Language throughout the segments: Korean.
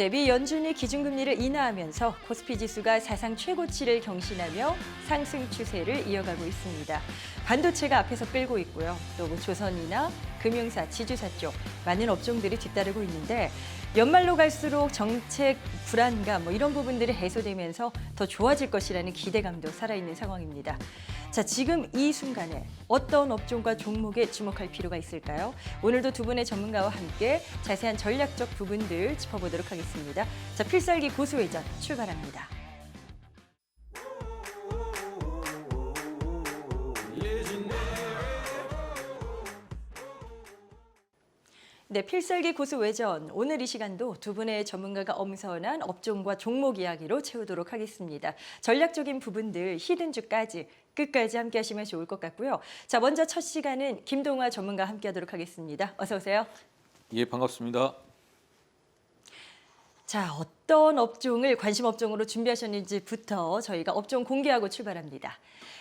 네, 미 연준이 기준금리를 인하하면서 코스피 지수가 사상 최고치를 경신하며 상승 추세를 이어가고 있습니다. 반도체가 앞에서 끌고 있고요. 또 조선이나 금융사, 지주사 쪽 많은 업종들이 뒤따르고 있는데 연말로 갈수록 정책 불안감 이런 부분들이 해소되면서 더 좋아질 것이라는 기대감도 살아있는 상황입니다. 자, 지금 이 순간에 어떤 업종과 종목에 주목할 필요가 있을까요? 오늘도 두 분의 전문가와 함께 자세한 전략적 부분들 짚어보도록 하겠습니다. 자, 필살기 고수회전 출발합니다. 네, 필살기 고수 외전. 오늘 이 시간도 두 분의 전문가가 엄선한 업종과 종목 이야기로 채우도록 하겠습니다. 전략적인 부분들, 히든주까지 끝까지 함께 하시면 좋을 것 같고요. 자, 먼저 첫 시간은 김동화 전문가와 함께 하도록 하겠습니다. 어서 오세요. 예, 반갑습니다. 자, 어떤 업종을 관심 업종으로 준비하셨는지부터 저희가 업종 공개하고 출발합니다.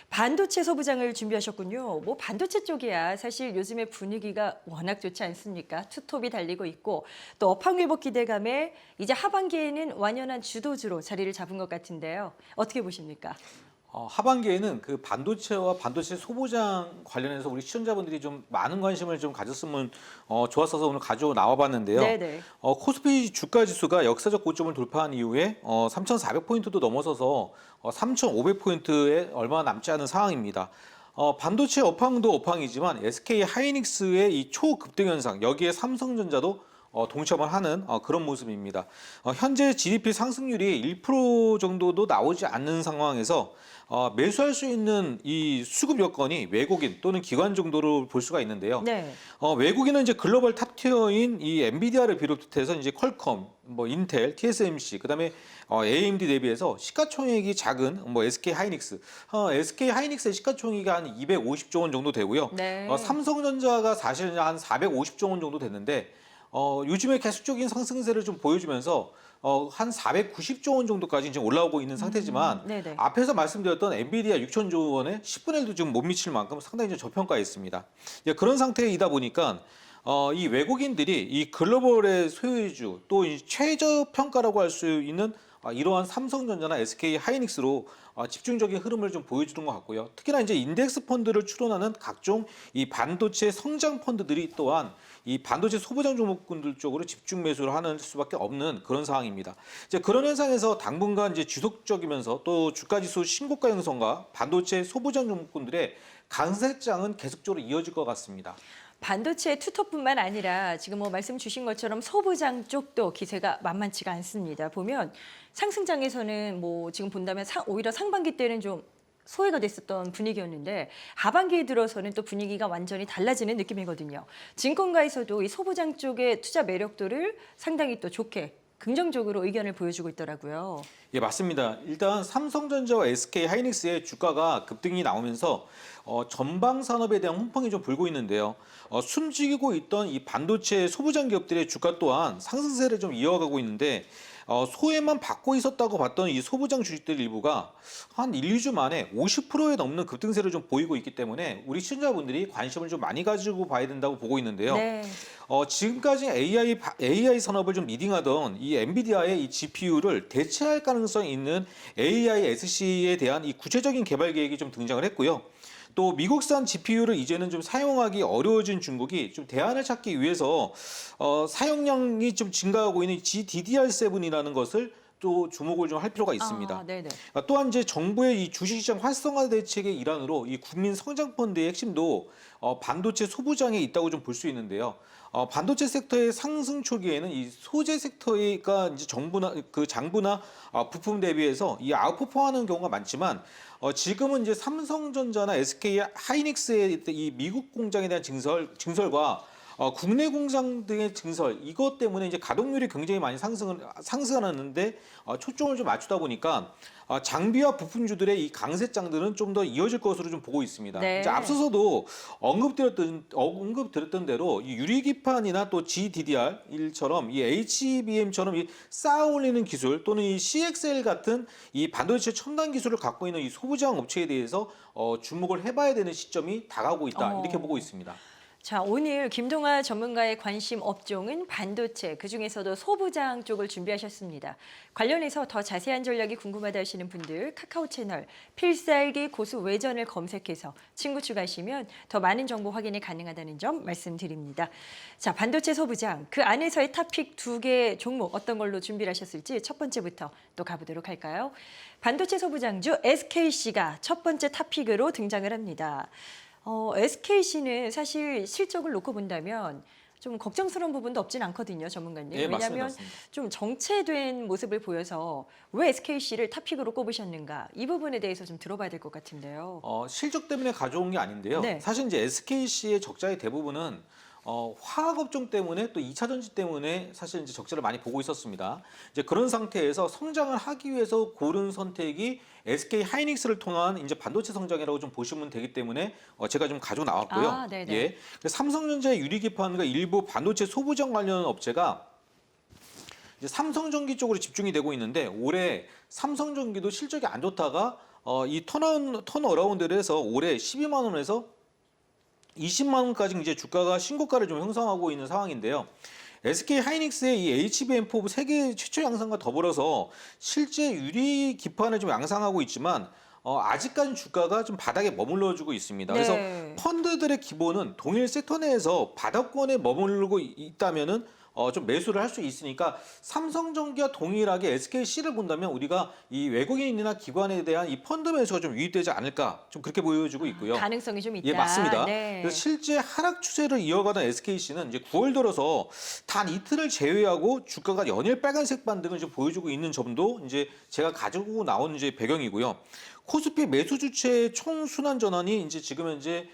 반도체 소부장을 준비하셨군요. 반도체 쪽이야 사실 요즘에 분위기가 워낙 좋지 않습니까? 투톱이 달리고 있고 또 업황 회복 기대감에 이제 하반기에는 완연한 주도주로 자리를 잡은 것 같은데요. 어떻게 보십니까? 하반기에는 그 반도체와 반도체 소부장 관련해서 우리 시청자분들이 좀 많은 관심을 좀 가졌으면 좋았어서 오늘 가지고 나와봤는데요. 네네. 코스피 주가 지수가 역사적 고점을 돌파한 이후에 3,400포인트도 넘어서서 3,500포인트에 얼마 남지 않은 상황입니다. 반도체 업황도 업황이지만 SK 하이닉스의 이 초급등 현상, 여기에 삼성전자도 동참을 하는 그런 모습입니다. 현재 GDP 상승률이 1% 정도도 나오지 않는 상황에서 매수할 수 있는 이 수급 여건이 외국인 또는 기관 정도로 볼 수가 있는데요. 네. 외국인은 이제 글로벌 탑티어인 이 엔비디아를 비롯해서 이제 퀄컴, 인텔, TSMC, 그다음에 AMD 대비해서 시가총액이 작은 SK 하이닉스, SK 하이닉스의 시가총액이 한 250조 원 정도 되고요. 네. 삼성전자가 사실 한 450조 원 정도 됐는데. 요즘에 계속적인 상승세를 좀 보여주면서 한 490조 원 정도까지 지금 올라오고 있는 상태지만 앞에서 말씀드렸던 엔비디아 6천조 원의 10분의 1도 지금 못 미칠 만큼 상당히 좀 저평가했습니다. 그런 상태이다 보니까 이 외국인들이 이 글로벌의 소유주 또 이 최저평가라고 할 수 있는 이러한 삼성전자나 SK 하이닉스로 집중적인 흐름을 좀 보여주는 것 같고요. 특히나 이제 인덱스 펀드를 추론하는 각종 이 반도체 성장 펀드들이 또한 이 반도체 소부장 종목군들 쪽으로 집중 매수를 하는 수밖에 없는 그런 상황입니다. 이제 그런 현상에서 당분간 이제 지속적이면서 또 주가지수 신고가 형성과 반도체 소부장 종목군들의 강세장은 계속적으로 이어질 것 같습니다. 반도체 투톱뿐만 아니라 지금 말씀 주신 것처럼 소부장 쪽도 기세가 만만치가 않습니다. 보면 상승장에서는 지금 본다면 오히려 상반기 때는 좀 소외가 됐었던 분위기였는데 하반기에 들어서는 또 분위기가 완전히 달라지는 느낌이거든요. 증권가에서도 이 소부장 쪽의 투자 매력도를 상당히 또 좋게 긍정적으로 의견을 보여주고 있더라고요. 예, 맞습니다. 일단 삼성전자와 SK 하이닉스의 주가가 급등이 나오면서 전방 산업에 대한 훈풍이 좀 불고 있는데요. 숨지고 있던 이 반도체 소부장 기업들의 주가 또한 상승세를 좀 이어가고 있는데 소외만 받고 있었다고 봤던 이 소부장 주식들 일부가 한 1, 2주 만에 50%에 넘는 급등세를 좀 보이고 있기 때문에 우리 시청자분들이 관심을 좀 많이 가지고 봐야 된다고 보고 있는데요. 네. 지금까지 AI 산업을 좀 리딩하던 이 엔비디아의 이 GPU를 대체할 가능성이 있는 AI SC에 대한 이 구체적인 개발 계획이 좀 등장을 했고요. 또 미국산 GPU를 이제는 좀 사용하기 어려워진 중국이 좀 대안을 찾기 위해서 사용량이 좀 증가하고 있는 GDDR7이라는 것을 또 주목을 좀 할 필요가 있습니다. 또한 이제 정부의 이 주식시장 활성화 대책의 일환으로 이 국민 성장 펀드의 핵심도 반도체 소부장에 있다고 좀 볼 수 있는데요. 반도체 섹터의 상승 초기에는 이 소재 섹터가 이제 정부나 그 장부나 부품 대비해서 이 아웃퍼포하는 경우가 많지만 지금은 이제 삼성전자나 SK 하이닉스의 이 미국 공장에 대한 증설과 국내 공장 등의 증설 이것 때문에 이제 가동률이 굉장히 많이 상승하는데 초점을 좀 맞추다 보니까 장비와 부품주들의 이 강세장들은 좀 더 이어질 것으로 좀 보고 있습니다. 네. 이제 앞서서도 언급드렸던 대로 이 유리기판이나 또 GDDR1처럼 이 HBM처럼 이 쌓아 올리는 기술 또는 이 CXL 같은 이 반도체 첨단 기술을 갖고 있는 이 소부장 업체에 대해서 주목을 해봐야 되는 시점이 다가오고 있다 이렇게 보고 있습니다. 자, 오늘 김동아 전문가의 관심 업종은 반도체, 그중에서도 소부장 쪽을 준비하셨습니다. 관련해서 더 자세한 전략이 궁금하다 하시는 분들 카카오 채널 필살기 고수 외전을 검색해서 친구 추가하시면 더 많은 정보 확인이 가능하다는 점 말씀드립니다. 자, 반도체 소부장, 그 안에서의 탑픽 2개 종목 어떤 걸로 준비를 하셨을지 첫 번째부터 또 가보도록 할까요? 반도체 소부장주 SKC가 첫 번째 탑픽으로 등장을 합니다. SKC는 사실 실적을 놓고 본다면 좀 걱정스러운 부분도 없진 않거든요, 전문가님. 네, 맞습니다. 왜냐하면 맞습니다. 좀 정체된 모습을 보여서 왜 SKC를 탑픽으로 꼽으셨는가 이 부분에 대해서 좀 들어봐야 될 것 같은데요. 실적 때문에 가져온 게 아닌데요. 네. 사실 이제 SKC의 적자의 대부분은 화학 업종 때문에 또 2차 전지 때문에 사실 이제 적자를 많이 보고 있었습니다. 이제 그런 상태에서 성장을 하기 위해서 고른 선택이 SK 하이닉스를 통한 이제 반도체 성장이라고 좀 보시면 되기 때문에 제가 좀 가지고 나왔고요. 아, 네네. 예. 그래서 삼성전자의 유리기판과 일부 반도체 소부장 관련 업체가 이제 삼성전기 쪽으로 집중이 되고 있는데 올해 삼성전기도 실적이 안 좋다가 이 턴어라운드를 해서 올해 12만 원에서 20만 원까지 이제 주가가 신고가를 좀 형성하고 있는 상황인데요. SK 하이닉스의 이 HBM4 세계 최초 양상과 더불어서 실제 유리 기판을 좀 양상하고 있지만 아직까지 주가가 좀 바닥에 머물러주고 있습니다. 그래서 네. 펀드들의 기본은 동일 섹터 내에서 바닥권에 머무르고 있다면은 좀 매수를 할 수 있으니까 삼성전기와 동일하게 SKC를 본다면 우리가 이 외국인이나 기관에 대한 이 펀드 매수가 좀 유입되지 않을까 좀 그렇게 보여주고 있고요. 가능성이 좀 있다. 예, 맞습니다. 네. 그래서 실제 하락 추세를 이어가던 SKC는 이제 9월 들어서 단 이틀을 제외하고 주가가 연일 빨간색 반등을 좀 보여주고 있는 점도 이제 제가 가지고 나온 이제 배경이고요. 코스피 매수 주체의 총 순환 전환이 이제 지금 현재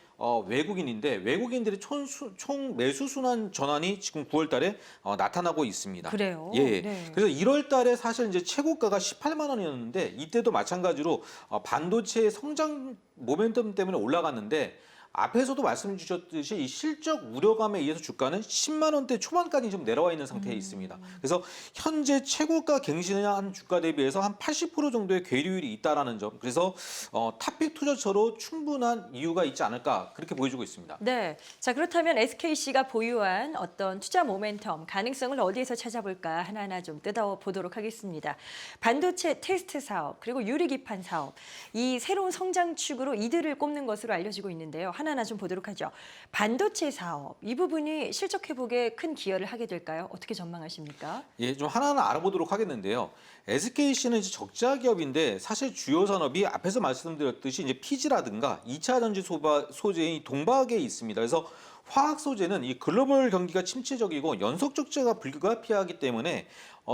외국인인데 외국인들의 총 매수 순환 전환이 지금 9월 달에 나타나고 있습니다. 그래요? 예. 네. 그래서 1월 달에 사실 이제 최고가가 18만 원이었는데 이때도 마찬가지로 반도체의 성장 모멘텀 때문에 올라갔는데 앞에서도 말씀 주셨듯이 이 실적 우려감에 의해서 주가는 10만 원대 초반까지 좀 내려와 있는 상태에 있습니다. 그래서 현재 최고가 갱신한 주가 대비해서 한 80% 정도의 괴리율이 있다라는 점. 그래서 탑픽 투자처로 충분한 이유가 있지 않을까 그렇게 보여주고 있습니다. 네. 자, 그렇다면 SKC가 보유한 어떤 투자 모멘텀, 가능성을 어디에서 찾아볼까 하나하나 좀 뜯어보도록 하겠습니다. 반도체 테스트 사업, 그리고 유리기판 사업, 이 새로운 성장축으로 이들을 꼽는 것으로 알려지고 있는데요. 하나하나 좀 보도록 하죠. 반도체 사업, 이 부분이 실적 회복에 큰 기여를 하게 될까요? 어떻게 전망하십니까? 예, 좀 하나하나 알아보도록 하겠는데요. SKC는 이제 적자 기업인데 사실 주요 산업이 앞에서 말씀드렸듯이 이제 피지라든가 2차 전지 소재인 동박에 있습니다. 그래서 화학 소재는 이 글로벌 경기가 침체적이고 연속 적자가 불가피하기 때문에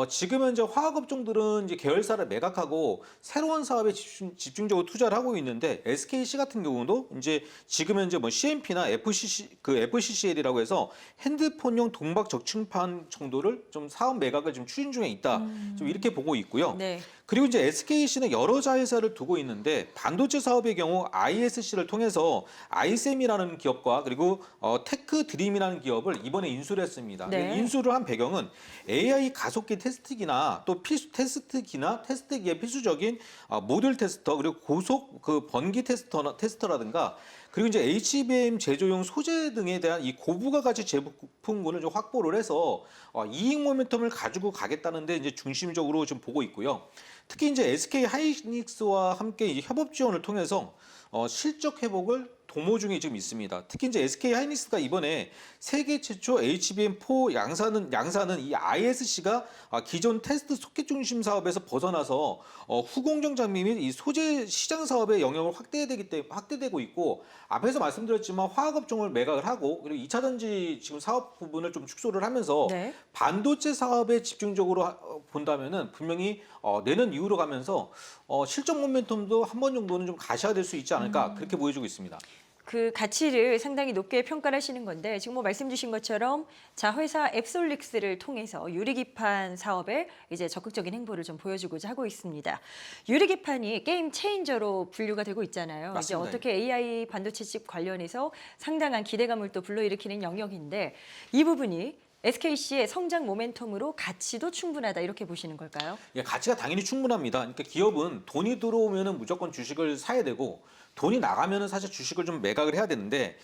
지금 현재 화학 업종들은 이제 계열사를 매각하고 새로운 사업에 집중적으로 투자를 하고 있는데 SKC 같은 경우도 이제 지금 현재 뭐 CMP나 FCCL이라고 해서 핸드폰용 동박 적층판 정도를 좀 사업 매각을 좀 추진 중에 있다. 좀 이렇게 보고 있고요. 네. 그리고 이제 SKC는 여러 자회사를 두고 있는데 반도체 사업의 경우 ISC를 통해서 아이셈이라는 기업과 그리고 테크 드림이라는 기업을 이번에 인수를 했습니다. 네. 인수를 한 배경은 AI 가속기 테스트기나 또 테스트기의 필수적인 모듈 테스터 그리고 고속 그 번기 테스터라든가 그리고 이제 HBM 제조용 소재 등에 대한 이 고부가 가치 제품군을 좀 확보를 해서 이익 모멘텀을 가지고 가겠다는데 이제 중심적으로 좀 보고 있고요. 특히 이제 SK 하이닉스와 함께 이제 협업 지원을 통해서 실적 회복을 도모 중에 지금 있습니다. 특히 이제 SK 하이닉스가 이번에 세계 최초 HBM4 양산은 이 ISC가 기존 테스트 소켓 중심 사업에서 벗어나서 후공정 장비 및 이 소재 시장 사업의 영역을 확대되고 있고 앞에서 말씀드렸지만 화학 업종을 매각을 하고 그리고 2차 전지 지금 사업 부분을 좀 축소를 하면서 네. 반도체 사업에 집중적으로 본다면은 분명히 내년 이후로 가면서 실적 모멘텀도 한 번 정도는 좀 가셔야 될 수 있지 않을까 그렇게 보여주고 있습니다. 그 가치를 상당히 높게 평가를 하시는 건데 지금 뭐 말씀 주신 것처럼 자 회사 앱솔릭스를 통해서 유리기판 사업에 이제 적극적인 행보를 좀 보여주고자 하고 있습니다. 유리기판이 게임 체인저로 분류가 되고 있잖아요. 맞습니다. 이제 어떻게 AI 반도체 칩 관련해서 상당한 기대감을 또 불러일으키는 영역인데 이 부분이 SKC의 성장 모멘텀으로 가치도 충분하다 이렇게 보시는 걸까요? 예, 가치가 당연히 충분합니다. 그러니까 기업은 돈이 들어오면은 무조건 주식을 사야 되고 돈이 나가면은 사실 주식을 좀 매각을 해야 되는데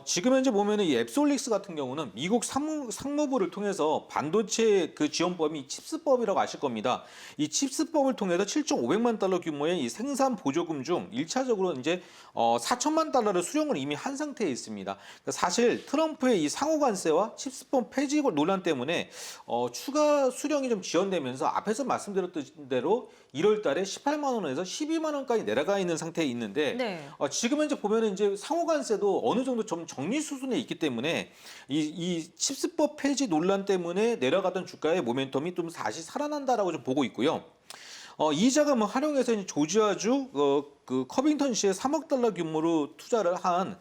지금 현재 보면은 이 앱솔릭스 같은 경우는 미국 상무부를 통해서 반도체 그 지원법이 칩스법이라고 아실 겁니다. 이 칩스법을 통해서 7,500만 달러 규모의 이 생산 보조금 중 1차적으로 이제 4천만 달러를 수령을 이미 한 상태에 있습니다. 그러니까 사실 트럼프의 이 상호 관세와 칩스법 폐지 논란 때문에 추가 수령이 좀 지연되면서 앞에서 말씀드렸던 대로 1월 달에 18만 원에서 12만 원까지 내려가 있는 상태에 있는데 네. 지금 현재 보면은 이제 상호 관세도 어느 정도 좀 정리 수준에 있기 때문에 이 칩스법 폐지 논란 때문에 내려가던 주가의 모멘텀이 좀 다시 살아난다라고 좀 보고 있고요. 이 자금을 활용해서 이제 조지아주 그 커빙턴시에 3억 달러 규모로 투자를 한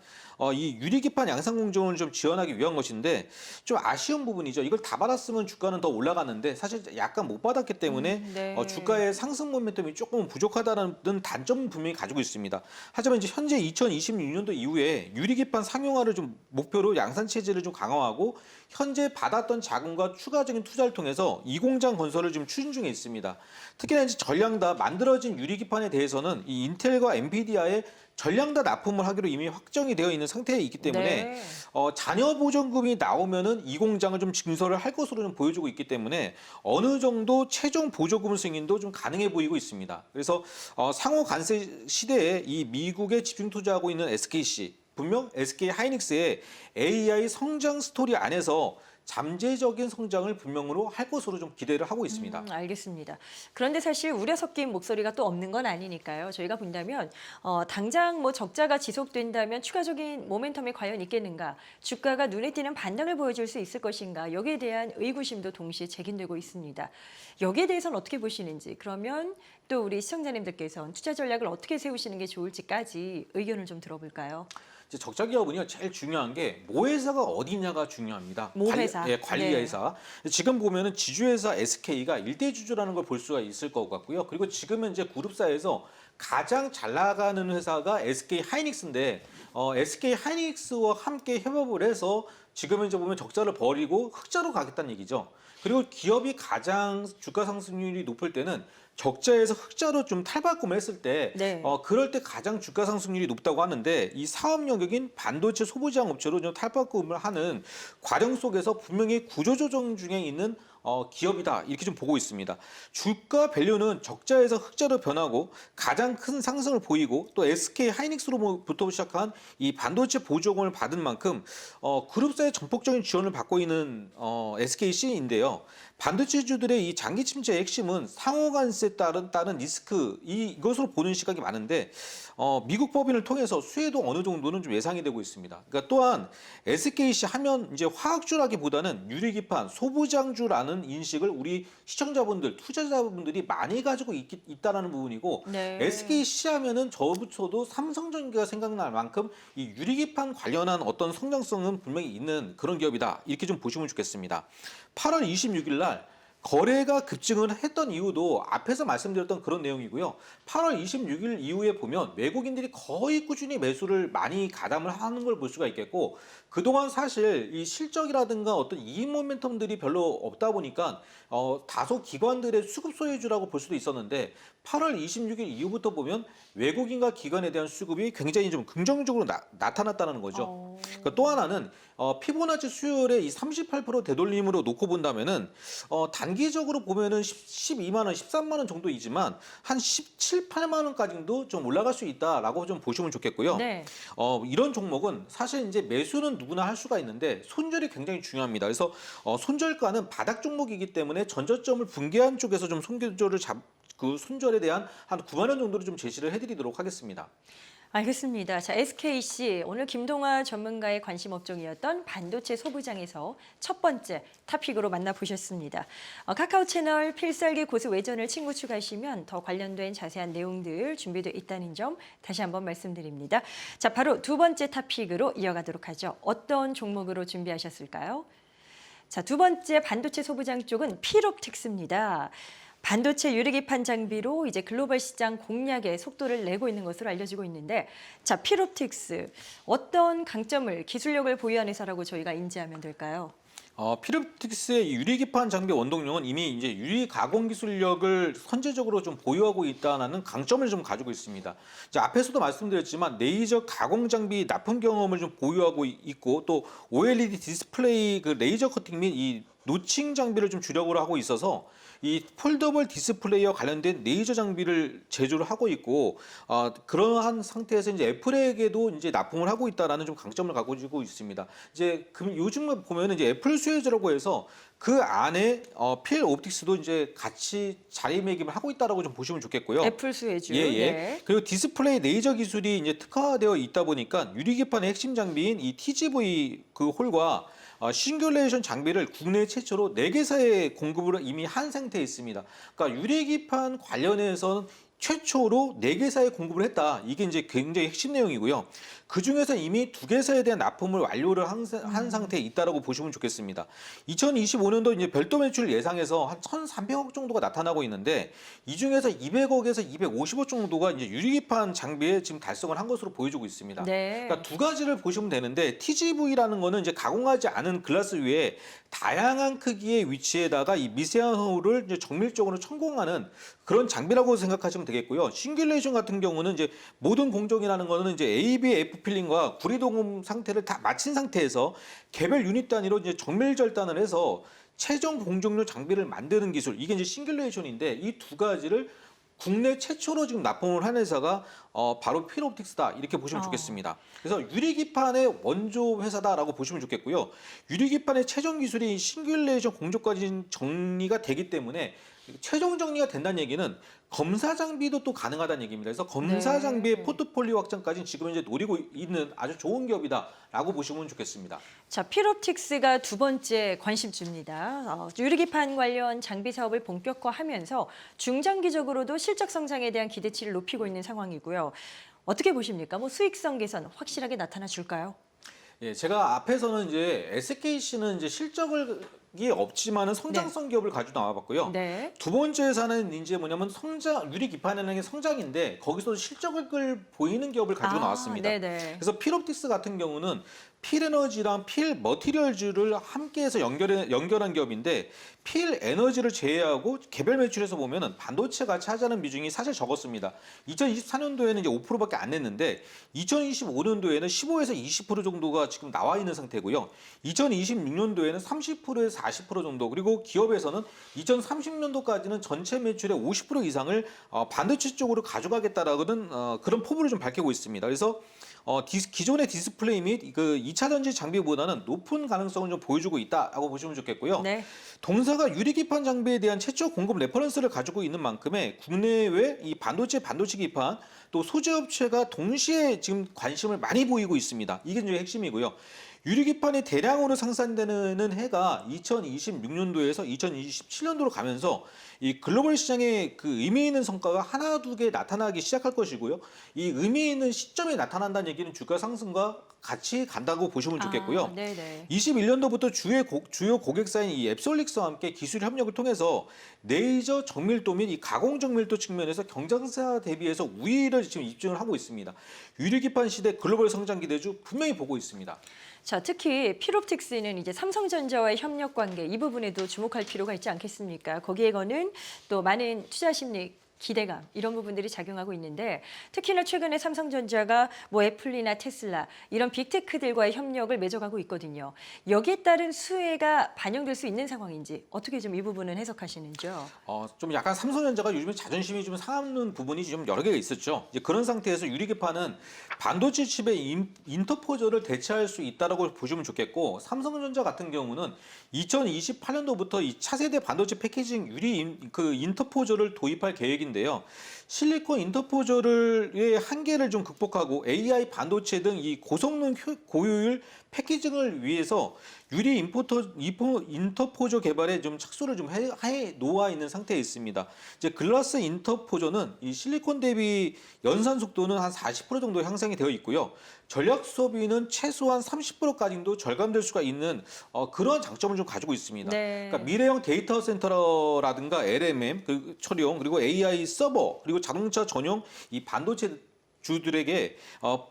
이 유리기판 양산 공정을 좀 지원하기 위한 것인데 좀 아쉬운 부분이죠. 이걸 다 받았으면 주가는 더 올라갔는데 사실 약간 못 받았기 때문에 네. 주가의 상승 모멘텀이 조금 부족하다는 단점은 분명히 가지고 있습니다. 하지만 이제 현재 2026년도 이후에 유리기판 상용화를 좀 목표로 양산 체제를 좀 강화하고 현재 받았던 자금과 추가적인 투자를 통해서 이 공장 건설을 지금 추진 중에 있습니다. 특히나 이제 전량다 만들어진 유리기판에 대해서는 이 인텔과 엔비디아의 전량다 납품을 하기로 이미 확정이 되어 있는 상태에 있기 때문에 네. 잔여 보전금이 나오면은 이 공장을 좀 증설을 할 것으로는 보여주고 있기 때문에 어느 정도 최종 보조금 승인도 좀 가능해 보이고 있습니다. 그래서 상호 관세 시대에 이 미국에 집중 투자하고 있는 SKC 분명 SK 하이닉스의 AI 성장 스토리 안에서 잠재적인 성장을 분명으로 할 것으로 좀 기대를 하고 있습니다. 알겠습니다. 그런데 사실 우려 섞인 목소리가 또 없는 건 아니니까요. 저희가 본다면 당장 뭐 적자가 지속된다면 추가적인 모멘텀이 과연 있겠는가? 주가가 눈에 띄는 반등을 보여줄 수 있을 것인가? 여기에 대한 의구심도 동시에 제기되고 있습니다. 여기에 대해서는 어떻게 보시는지, 그러면 또 우리 시청자님들께서는 투자 전략을 어떻게 세우시는 게 좋을지까지 의견을 좀 들어볼까요? 이제 적자 기업은요 제일 중요한 게 모회사가 어디냐가 중요합니다. 모회사. 관리 네. 회사. 지금 보면은 지주회사 SK가 일대 주주라는 걸 볼 수가 있을 것 같고요. 그리고 지금 현재 그룹사에서 가장 잘 나가는 회사가 SK 하이닉스인데 SK 하이닉스와 함께 협업을 해서 지금 현재 보면 적자를 벌이고 흑자로 가겠다는 얘기죠. 그리고 기업이 가장 주가 상승률이 높을 때는 적자에서 흑자로 좀 탈바꿈을 했을 때 네. 그럴 때 가장 주가 상승률이 높다고 하는데 이 사업 영역인 반도체 소부장 업체로 좀 탈바꿈을 하는 과정 속에서 분명히 구조조정 중에 있는 기업이다 이렇게 좀 보고 있습니다. 주가 밸류는 적자에서 흑자로 변하고 가장 큰 상승을 보이고 또 SK 하이닉스로부터 시작한 이 반도체 보조금을 받은 만큼 그룹사의 전폭적인 지원을 받고 있는 SKC인데요. 반도체주들의 이 장기 침체의 핵심은 상호 관세에 따른 리스크 이것으로 보는 시각이 많은데 미국 법인을 통해서 수혜도 어느 정도는 좀 예상이 되고 있습니다. 그러니까 또한 SKC 하면 이제 화학주라기보다는 유리기판, 소부장주라는 인식을 우리 시청자분들, 투자자분들이 많이 가지고 있다라는 부분이고 네. SKC 하면은 저부터도 삼성전기가 생각날 만큼 이 유리기판 관련한 어떤 성장성은 분명히 있는 그런 기업이다. 이렇게 좀 보시면 좋겠습니다. 8월 26일 날 거래가 급증을 했던 이유도 앞에서 말씀드렸던 그런 내용이고요. 8월 26일 이후에 보면 외국인들이 거의 꾸준히 매수를 많이 가담을 하는 걸 볼 수가 있겠고 그동안 사실 이 실적이라든가 어떤 이익 모멘텀들이 별로 없다 보니까 다소 기관들의 수급 소유주라고 볼 수도 있었는데 8월 26일 이후부터 보면 외국인과 기관에 대한 수급이 굉장히 좀 긍정적으로 나타났다는 거죠. 그러니까 또 하나는 피보나치 수요일의 이 38% 되돌림으로 놓고 본다면은 단기적으로 보면은 12만 원, 13만 원 정도이지만 한 17, 8만 원까지도 좀 올라갈 수 있다라고 좀 보시면 좋겠고요. 네. 이런 종목은 사실 이제 매수는 누구나 할 수가 있는데 손절이 굉장히 중요합니다. 그래서 손절가는 바닥 종목이기 때문에 전저점을 붕괴한 쪽에서 좀 그 손절에 대한 한 9만 원 정도를 좀 제시를 해드리도록 하겠습니다. 알겠습니다. 자, SKC 오늘 김동화 전문가의 관심 업종이었던 반도체 소부장에서 첫 번째 토픽으로 만나보셨습니다. 카카오 채널 필살기 고수 외전을 친구 추가하시면 더 관련된 자세한 내용들 준비되어 있다는 점 다시 한번 말씀드립니다. 자, 바로 두 번째 토픽으로 이어가도록 하죠. 어떤 종목으로 준비하셨을까요? 자, 두 번째 반도체 소부장 쪽은 필옵틱스입니다. 반도체 유리기판 장비로 이제 글로벌 시장 공략에 속도를 내고 있는 것으로 알려지고 있는데, 자, 필옵틱스 어떤 강점을 기술력을 보유한 회사라고 저희가 인지하면 될까요? 필립틱스의 유리기판 장비 원동력은 이미 이제 유리 가공 기술력을 선제적으로 좀 보유하고 있다는 강점을 좀 가지고 있습니다. 이제 앞에서도 말씀드렸지만 레이저 가공 장비 납품 경험을 좀 보유하고 있고 또 OLED 디스플레이 그 레이저 커팅 및 이 노칭 장비를 좀 주력으로 하고 있어서 이 폴더블 디스플레이와 관련된 레이저 장비를 제조를 하고 있고 그러한 상태에서 이제 애플에게도 이제 납품을 하고 있다라는 좀 강점을 가지고 있습니다. 이제 요즘 보면은 이제 애플 수혜자라고 해서 그 안에 필 옵틱스도 이제 같이 자리매김을 하고 있다라고 좀 보시면 좋겠고요. 애플 수혜주. 예. 네. 그리고 디스플레이 레이저 기술이 이제 특화되어 있다 보니까 유리기판의 핵심 장비인 이 TGV 그 홀과 싱귤레이션 장비를 국내 최초로 4개사에 공급을 이미 한 상태에 있습니다. 그러니까 유리기판 관련해서는 최초로 4개사에 공급을 했다. 이게 이제 굉장히 핵심 내용이고요. 그 중에서 이미 2개사에 대한 납품을 완료를 한 상태에 있다라고 보시면 좋겠습니다. 2025년도 이제 별도 매출 예상에서 한 1,300억 정도가 나타나고 있는데 이 중에서 200억에서 250억 정도가 이제 유리기판 장비에 지금 달성을 한 것으로 보여지고 있습니다. 네. 그러니까 두 가지를 보시면 되는데 TGV라는 거는 이제 가공하지 않은 글라스 위에 다양한 크기의 위치에다가 이 미세한 허물을 이제 정밀적으로 천공하는 그런 장비라고 생각하시면 되겠고요. 싱귤레이션 같은 경우는 이제 모든 공정이라는 거는 이제 ABF 필링과 구리동음 상태를 다 마친 상태에서 개별 유닛 단위로 이제 정밀 절단을 해서 최종 공정용 장비를 만드는 기술 이게 이제 싱귤레이션인데 이 두 가지를 국내 최초로 지금 납품을 한 회사가 바로 필옵틱스다 이렇게 보시면 좋겠습니다. 그래서 유리기판의 원조 회사다라고 보시면 좋겠고요. 유리기판의 최종 기술이 싱귤레이션 공조까지 정리가 되기 때문에 최종 정리가 된다는 얘기는 검사 장비도 또 가능하다는 얘기입니다. 그래서 검사 네. 장비의 포트폴리오 확장까지 지금 이제 노리고 있는 아주 좋은 기업이다라고 보시면 좋겠습니다. 자, 필옵틱스가 두 번째 관심주입니다. 유리기판 관련 장비 사업을 본격화하면서 중장기적으로도 실적 성장에 대한 기대치를 높이고 있는 상황이고요. 어떻게 보십니까? 뭐 수익성 개선 확실하게 나타나 줄까요? 예, 제가 앞에서는 이제 SKC는 이제 실적이 없지만은 성장성 기업을 가지고 나와봤고요. 네. 두 번째 회사는 이제 뭐냐면 유리 기판이라는 게 성장인데 거기서 실적을 보이는 기업을 가지고 나왔습니다. 네네. 그래서 필옵틱스 같은 경우는 필에너지랑 필머티리얼즈를 함께해서 연결한 기업인데 필에너지를 제외하고 개별 매출에서 보면은 반도체가 차지하는 비중이 사실 적었습니다. 2024년도에는 이제 5%밖에 안 냈는데 2025년도에는 15에서 20% 정도가 지금 나와 있는 상태고요. 2026년도에는 30%에서 40% 정도 그리고 기업에서는 2030년도까지는 전체 매출의 50% 이상을 반도체 쪽으로 가져가겠다라는 그런 포부를 좀 밝히고 있습니다. 그래서 기존의 디스플레이 및 그 2차 전지 장비보다는 높은 가능성을 좀 보여주고 있다라고 보시면 좋겠고요. 네. 동사가 유리기판 장비에 대한 최초 공급 레퍼런스를 가지고 있는 만큼의 국내외 이 반도체 기판 또 소재 업체가 동시에 지금 관심을 많이 보이고 있습니다. 이게 이제 핵심이고요. 유리기판이 대량으로 생산되는 해가 2026년도에서 2027년도로 가면서 이 글로벌 시장에 그 의미 있는 성과가 하나 두 개 나타나기 시작할 것이고요. 이 의미 있는 시점에 나타난다는 얘기는 주가 상승과 같이 간다고 보시면 좋겠고요. 네네. 21년도부터 주요 고객사인 이 앱솔릭스와 함께 기술 협력을 통해서 레이저 정밀도 및 이 가공 정밀도 측면에서 경쟁사 대비해서 우위를 지금 입증을 하고 있습니다. 유리기판 시대 글로벌 성장 기대주 분명히 보고 있습니다. 자, 특히 필옵틱스는 이제 삼성전자와의 협력 관계 이 부분에도 주목할 필요가 있지 않겠습니까? 거기에 거는 또 많은 투자 심리 기대감 이런 부분들이 작용하고 있는데 특히나 최근에 삼성전자가 뭐 애플이나 테슬라 이런 빅테크들과의 협력을 맺어가고 있거든요. 여기에 따른 수혜가 반영될 수 있는 상황인지 어떻게 좀 이 부분은 해석하시는지요? 좀 약간 삼성전자가 요즘에 자존심이 좀 상하는 부분이 좀 여러 개가 있었죠. 이제 그런 상태에서 유리기판은 반도체 칩의 인터포저를 대체할 수 있다라고 보시면 좋겠고 삼성전자 같은 경우는 2028년도부터 이 차세대 반도체 패키징 인터포저를 도입할 계획인데요. 실리콘 인터포저의 한계를 좀 극복하고 AI 반도체 등 이 고성능 고효율 패키징을 위해서 유리 인터포저 개발에 좀 착수를 좀 해 놓아 있는 상태에 있습니다. 이제 글라스 인터포저는 이 실리콘 대비 연산 속도는 한 40% 정도 향상이 되어 있고요. 전력 소비는 최소한 30%까지도 절감될 수가 있는 그런 장점을 좀 가지고 있습니다. 네. 그러니까 미래형 데이터 센터라든가 LMM, 그 처리용 그리고 AI 서버 그리고 자동차 전용 이 반도체 주들에게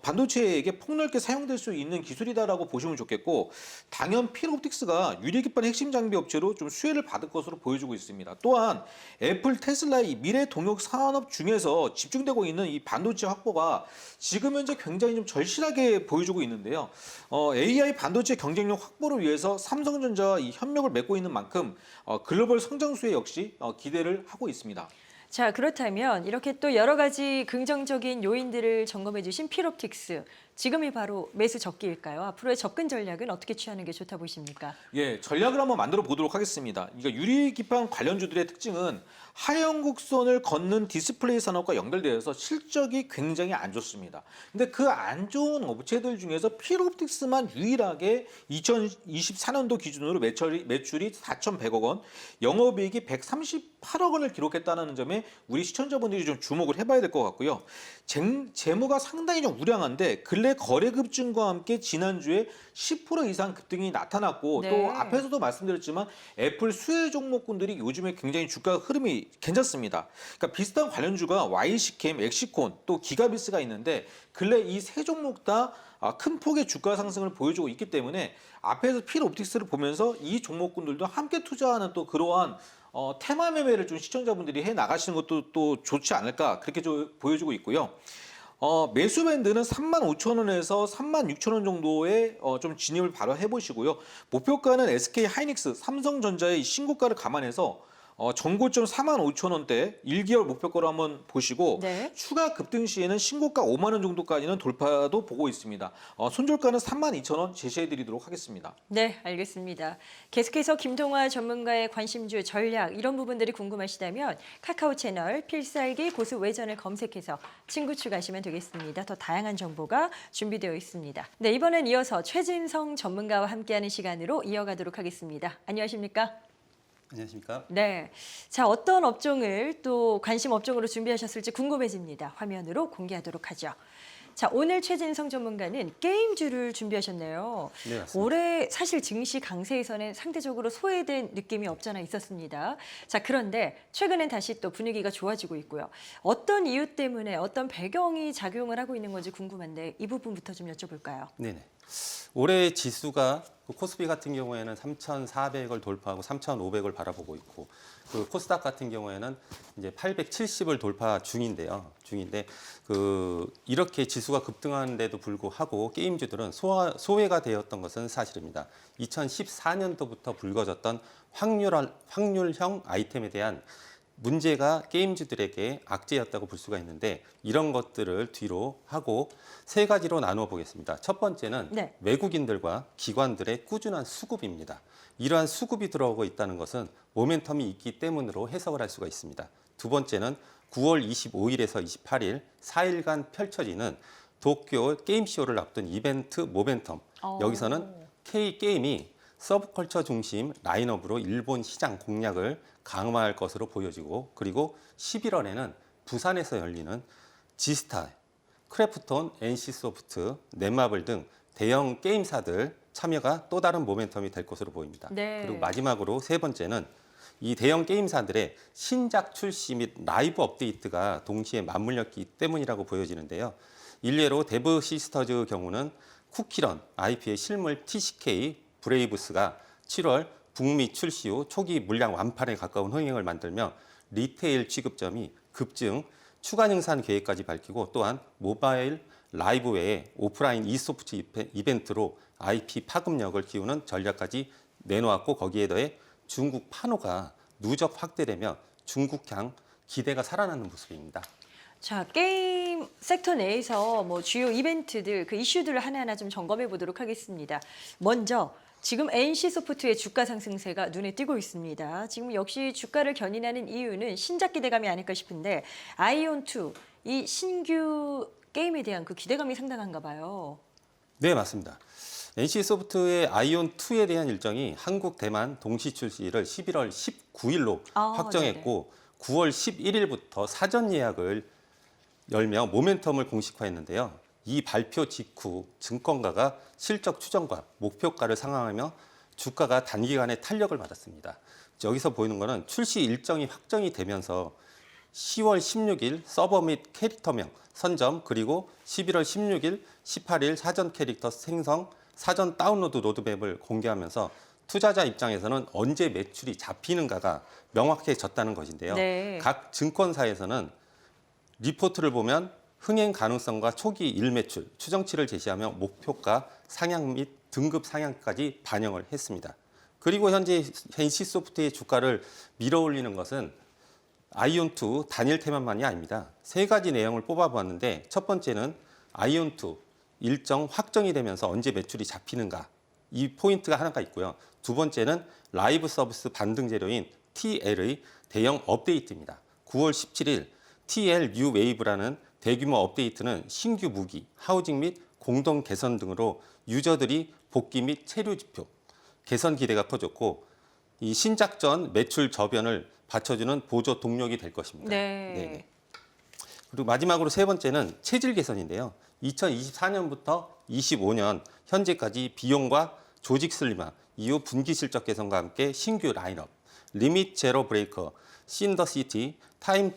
반도체에게 폭넓게 사용될 수 있는 기술이다라고 보시면 좋겠고, 당연 필옵틱스가 유리기판 핵심 장비 업체로 좀 수혜를 받을 것으로 보여지고 있습니다. 또한 애플, 테슬라의 미래 동력 산업 중에서 집중되고 있는 이 반도체 확보가 지금 현재 굉장히 좀 절실하게 보여지고 있는데요. AI 반도체 경쟁력 확보를 위해서 삼성전자와 이 협력을 맺고 있는 만큼 글로벌 성장 수혜 역시 기대를 하고 있습니다. 자, 그렇다면 이렇게 또 여러 가지 긍정적인 요인들을 점검해 주신 필옵틱스. 지금이 바로 매수 적기일까요? 앞으로의 접근 전략은 어떻게 취하는 게 좋다 보십니까? 예, 전략을 한번 만들어 보도록 하겠습니다. 그러니까 유리기판 관련주들의 특징은 하향 곡선을 걷는 디스플레이 산업과 연결되어서 실적이 굉장히 안 좋습니다. 근데 그 안 좋은 업체들 중에서 필옵틱스만 유일하게 2024년도 기준으로 매출이 4,100억 원, 영업이익이 138억 원을 기록했다는 점에 우리 시청자분들이 좀 주목을 해봐야 될 것 같고요. 재무가 상당히 좀 우량한데 근래 거래 급증과 함께 지난주에 10% 이상 급등이 나타났고, 네. 또 앞에서도 말씀드렸지만 애플 수혜 종목군들이 요즘에 굉장히 주가 흐름이 괜찮습니다. 그러니까 비슷한 관련주가 YC캠, 엑시콘, 또 기가비스가 있는데 근래 이 세 종목 다 큰 폭의 주가 상승을 보여주고 있기 때문에 앞에서 필옵틱스를 보면서 이 종목군들도 함께 투자하는 또 그러한 테마 매매를 좀 시청자분들이 해 나가시는 것도 또 좋지 않을까, 그렇게 좀 보여주고 있고요. 매수 밴드는 35,000원에서 36,000원 정도의 좀 진입을 바로 해보시고요. 목표가는 SK 하이닉스, 삼성전자의 신고가를 감안해서 전고점 45,000원대 1개월 목표가로 한번 보시고, 네. 추가 급등 시에는 신고가 5만 원 정도까지는 돌파도 보고 있습니다. 손절가는 32,000원 제시해드리도록 하겠습니다. 네, 알겠습니다. 계속해서 김동화 전문가의 관심주 전략 이런 부분들이 궁금하시다면 카카오 채널 필살기 고수 외전을 검색해서 친구 추가하시면 되겠습니다. 더 다양한 정보가 준비되어 있습니다. 네, 이번엔 이어서 최진성 전문가와 함께하는 시간으로 이어가도록 하겠습니다. 안녕하십니까? 안녕하십니까? 네. 자, 어떤 업종을 또 관심 업종으로 준비하셨을지 궁금해집니다. 화면으로 공개하도록 하죠. 자, 오늘 최진성 전문가는 게임주를 준비하셨네요. 네, 맞습니다. 올해 사실 증시 강세에서는 상대적으로 소외된 느낌이 없잖아 있었습니다. 자, 그런데 최근엔 다시 또 분위기가 좋아지고 있고요. 어떤 이유 때문에 어떤 배경이 작용을 하고 있는 건지 궁금한데 이 부분부터 좀 여쭤볼까요? 네네. 올해 지수가 코스피 같은 경우에는 3,400을 돌파하고 3,500을 바라보고 있고, 그 코스닥 같은 경우에는 이제 870을 돌파 중인데요. 이렇게 지수가 급등하는데도 불구하고 게임주들은 소외가 되었던 것은 사실입니다. 2014년도부터 불거졌던 확률형 아이템에 대한 문제가 게임주들에게 악재였다고 볼 수가 있는데, 이런 것들을 뒤로 하고 세 가지로 나누어 보겠습니다. 첫 번째는 네. 외국인들과 기관들의 꾸준한 수급입니다. 이러한 수급이 들어오고 있다는 것은 모멘텀이 있기 때문으로 해석을 할 수가 있습니다. 두 번째는 9월 25일에서 28일 4일간 펼쳐지는 도쿄 게임쇼를 앞둔 이벤트 모멘텀. 여기서는 K게임이 서브컬처 중심 라인업으로 일본 시장 공략을 강화할 것으로 보여지고, 그리고 11월에는 부산에서 열리는 지스타, 크래프톤, NC소프트, 넷마블 등 대형 게임사들 참여가 또 다른 모멘텀이 될 것으로 보입니다. 네. 그리고 마지막으로 세 번째는 이 대형 게임사들의 신작 출시 및 라이브 업데이트가 동시에 맞물렸기 때문이라고 보여지는데요. 일례로 데브 시스터즈 경우는 쿠키런, IP의 실물 TCK, 브레이브스가 7월 북미 출시 후 초기 물량 완판에 가까운 흥행을 만들며 리테일 취급점이 급증, 추가 능산 계획까지 밝히고, 또한 모바일 라이브 외에 오프라인 e스포츠 이벤트로 IP 파급력을 키우는 전략까지 내놓았고, 거기에 더해 중국 판호가 누적 확대되며 중국향 기대가 살아나는 모습입니다. 자, 게임 섹터 내에서 뭐 주요 이벤트들, 그 이슈들을 하나하나 좀 점검해 보도록 하겠습니다. 먼저 지금 NC소프트의 주가 상승세가 눈에 띄고 있습니다. 지금 역시 주가를 견인하는 이유는 신작 기대감이 아닐까 싶은데, 아이온2, 이 신규 게임에 대한 그 기대감이 상당한가 봐요. 네, 맞습니다. NC소프트의 아이온2에 대한 일정이 한국, 대만 동시 출시를 11월 19일로 확정했고, 9월 11일부터 사전 예약을 열며 모멘텀을 공식화했는데요. 이 발표 직후 증권가가 실적 추정과 목표가를 상향하며 주가가 단기간에 탄력을 받았습니다. 여기서 보이는 것은 출시 일정이 확정이 되면서 10월 16일 서버 및 캐릭터명 선점, 그리고 11월 16일, 18일 사전 캐릭터 생성, 사전 다운로드 로드맵을 공개하면서 투자자 입장에서는 언제 매출이 잡히는가가 명확해졌다는 것인데요. 네. 각 증권사에서는 리포트를 보면 흥행 가능성과 초기 일매출, 추정치를 제시하며 목표가 상향 및 등급 상향까지 반영을 했습니다. 그리고 현재 NC소프트의 주가를 밀어올리는 것은 아이온2 단일 테마만이 아닙니다. 세 가지 내용을 뽑아보았는데 첫 번째는 아이온2 일정 확정이 되면서 언제 매출이 잡히는가, 이 포인트가 하나가 있고요. 두 번째는 라이브 서비스 반등 재료인 TL의 대형 업데이트입니다. 9월 17일 TL 뉴 웨이브라는 대규모 업데이트는 신규 무기, 하우징 및 공동 개선 등으로 유저들이 복귀 및 체류 지표, 개선 기대가 커졌고 이 신작 전 매출 저변을 받쳐주는 보조 동력이 될 것입니다. 네. 네네. 그리고 마지막으로 세 번째는 체질 개선인데요. 2024년부터 25년 현재까지 비용과 조직 슬림화, 이후 분기 실적 개선과 함께 신규 라인업, 리밋 제로 브레이커, 신더 시티, 타임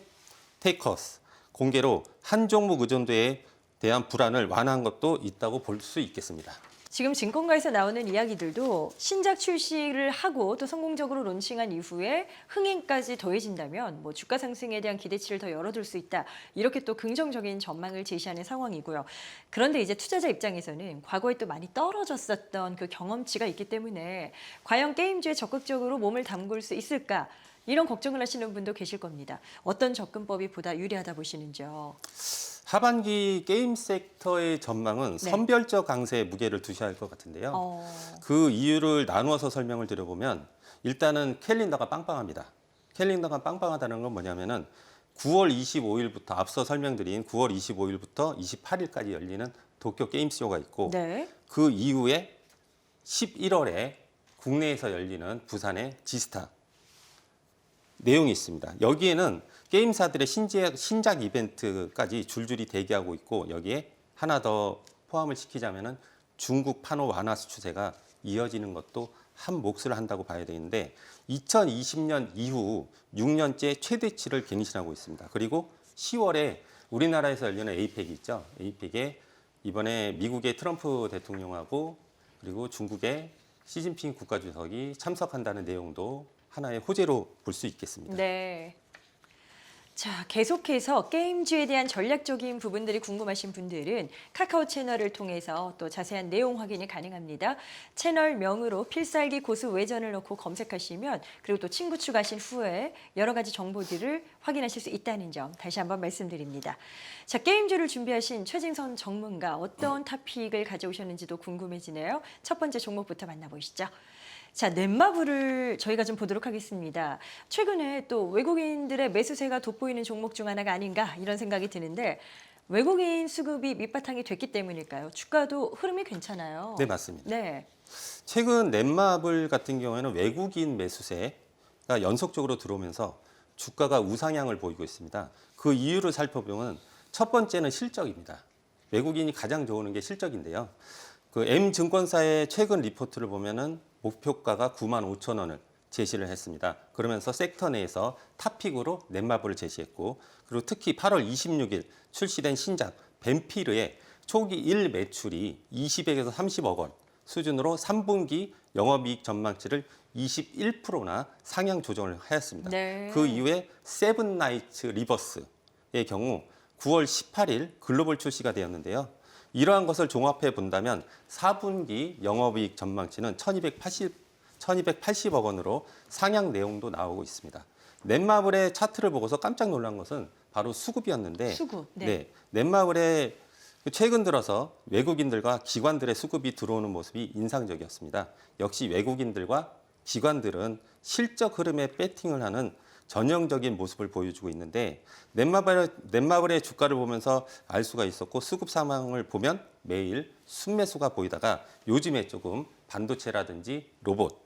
테이커스 공개로 한 종목 의존도에 대한 불안을 완화한 것도 있다고 볼 수 있겠습니다. 지금 증권가에서 나오는 이야기들도 신작 출시를 하고 또 성공적으로 론칭한 이후에 흥행까지 더해진다면 뭐 주가 상승에 대한 기대치를 더 열어둘 수 있다. 이렇게 또 긍정적인 전망을 제시하는 상황이고요. 그런데 이제 투자자 입장에서는 과거에 또 많이 떨어졌었던 그 경험치가 있기 때문에 과연 게임주에 적극적으로 몸을 담글 수 있을까? 이런 걱정을 하시는 분도 계실 겁니다. 어떤 접근법이 보다 유리하다 보시는지요? 하반기 게임 섹터의 전망은 네. 선별적 강세에 무게를 두셔야 할 것 같은데요. 그 이유를 나누어서 설명을 드려보면 일단은 캘린더가 빵빵합니다. 캘린더가 빵빵하다는 건 뭐냐면은 9월 25일부터 앞서 설명드린 9월 25일부터 28일까지 열리는 도쿄 게임쇼가 있고 네. 그 이후에 11월에 국내에서 열리는 부산의 지스타 내용이 있습니다. 여기에는 게임사들의 신작 이벤트까지 줄줄이 대기하고 있고 여기에 하나 더 포함을 시키자면은 중국 판호 완화 추세가 이어지는 것도 한 몫을 한다고 봐야 되는데 2020년 이후 6년째 최대치를 갱신하고 있습니다. 그리고 10월에 우리나라에서 열리는 에이펙이 있죠. 에이펙에 이번에 미국의 트럼프 대통령하고 그리고 중국의 시진핑 국가주석이 참석한다는 내용도 하나의 호재로 볼 수 있겠습니다. 네. 자, 계속해서 게임주에 대한 전략적인 부분들이 궁금하신 분들은 카카오 채널을 통해서 또 자세한 내용 확인이 가능합니다. 채널명으로 필살기 고수 외전을 넣고 검색하시면 그리고 또 친구 추가하신 후에 여러 가지 정보들을 확인하실 수 있다는 점 다시 한번 말씀드립니다. 자, 게임주를 준비하신 최진선 전문가 어떤 토픽을 가져오셨는지도 궁금해지네요. 첫 번째 종목부터 만나보시죠. 자, 넷마블을 저희가 좀 보도록 하겠습니다. 최근에 또 외국인들의 매수세가 돋보이는 종목 중 하나가 아닌가 이런 생각이 드는데 외국인 수급이 밑바탕이 됐기 때문일까요? 주가도 흐름이 괜찮아요. 네, 맞습니다. 네. 최근 넷마블 같은 경우에는 외국인 매수세가 연속적으로 들어오면서 주가가 우상향을 보이고 있습니다. 그 이유를 살펴보면 첫 번째는 실적입니다. 외국인이 가장 좋아하는 게 실적인데요. 그 M증권사의 최근 리포트를 보면은 목표가가 95,000원을 제시를 했습니다. 그러면서 섹터 내에서 탑픽으로 넷마블을 제시했고 그리고 특히 8월 26일 출시된 신작 뱀피르의 초기 1 매출이 20억에서 30억 원 수준으로 3분기 영업이익 전망치를 21%나 상향 조정을 하였습니다. 네. 그 이후에 세븐나이츠 리버스의 경우 9월 18일 글로벌 출시가 되었는데요. 이러한 것을 종합해 본다면 4분기 영업이익 전망치는 1280억 원으로 상향 내용도 나오고 있습니다. 넷마블의 차트를 보고서 깜짝 놀란 것은 바로 수급이었는데 수급. 네. 네, 넷마블의 최근 들어서 외국인들과 기관들의 수급이 들어오는 모습이 인상적이었습니다. 역시 외국인들과 기관들은 실적 흐름에 배팅을 하는 전형적인 모습을 보여주고 있는데 넷마블의 주가를 보면서 알 수가 있었고 수급 상황을 보면 매일 순매수가 보이다가 요즘에 조금 반도체라든지 로봇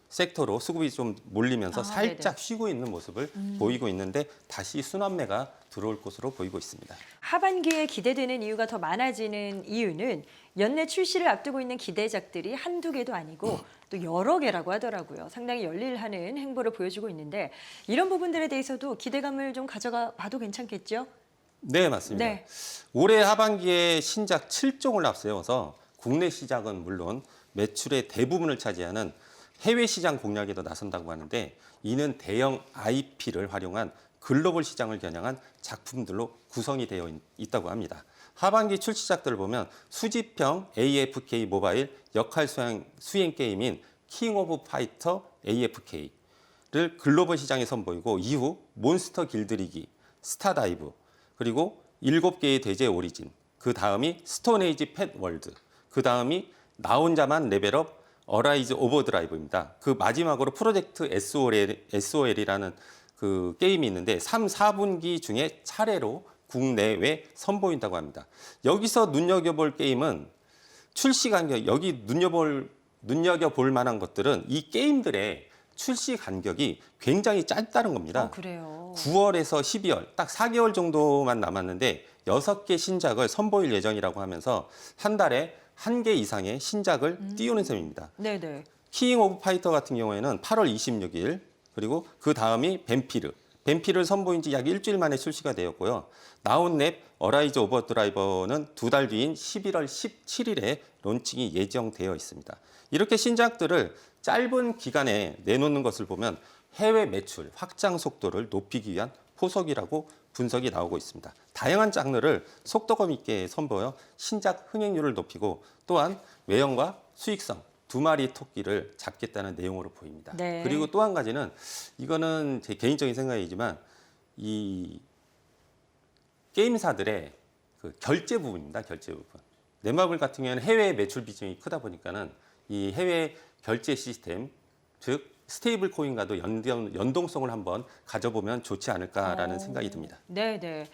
섹터로 수급이 좀 몰리면서 아, 살짝 네네. 쉬고 있는 모습을 보이고 있는데 다시 순환매가 들어올 것으로 보이고 있습니다. 하반기에 기대되는 이유가 더 많아지는 이유는 연내 출시를 앞두고 있는 기대작들이 한두 개도 아니고 또 여러 개라고 하더라고요. 상당히 열일하는 행보를 보여주고 있는데 이런 부분들에 대해서도 기대감을 좀 가져가 봐도 괜찮겠죠? 네, 맞습니다. 네. 올해 하반기에 신작 7종을 앞세워서 국내 시장은 물론 매출의 대부분을 차지하는 해외 시장 공략에도 나선다고 하는데 이는 대형 IP를 활용한 글로벌 시장을 겨냥한 작품들로 구성이 되어 있다고 합니다. 하반기 출시작들을 보면 수집형 AFK 모바일 역할 수행 게임인 킹 오브 파이터 AFK를 글로벌 시장에 선보이고 이후 몬스터 길들이기, 스타다이브, 그리고 7개의 대제 오리진, 그 다음이 스톤에이지 팻 월드, 그 다음이 나 혼자만 레벨업 어라이즈 오버드라이브입니다. 그 마지막으로 프로젝트 SOL이라는 그 게임이 있는데 3, 4분기 중에 차례로 국내외 선보인다고 합니다. 여기서 눈여겨볼 게임은 출시 간격, 여기 눈여겨볼 만한 것들은 이 게임들의 출시 간격이 굉장히 짧다는 겁니다. 그래요. 9월에서 12월, 딱 4개월 정도만 남았는데 6개 신작을 선보일 예정이라고 하면서 한 달에 1개 이상의 신작을 띄우는 셈입니다. 네네. 킹 오브 파이터 같은 경우에는 8월 26일, 그리고 그 다음이 뱀피르. 뱀피르를 선보인 지 약 일주일 만에 출시가 되었고요. 나온랩 어라이즈 오버드라이버는 2달 뒤인 11월 17일에 론칭이 예정되어 있습니다. 이렇게 신작들을 짧은 기간에 내놓는 것을 보면 해외 매출 확장 속도를 높이기 위한 포석이라고 분석이 나오고 있습니다. 다양한 장르를 속도감 있게 선보여 신작 흥행률을 높이고 또한 외형과 수익성 두 마리 토끼를 잡겠다는 내용으로 보입니다. 네. 그리고 또 한 가지는 이거는 제 개인적인 생각이지만 이 게임사들의 그 결제 부분입니다. 결제 부분. 넷마블 같은 경우에는 해외 매출 비중이 크다 보니까는 이 해외 결제 시스템, 즉 스테이블 코인과도 연동성을 한번 가져보면 좋지 않을까라는 생각이 듭니다. 네네.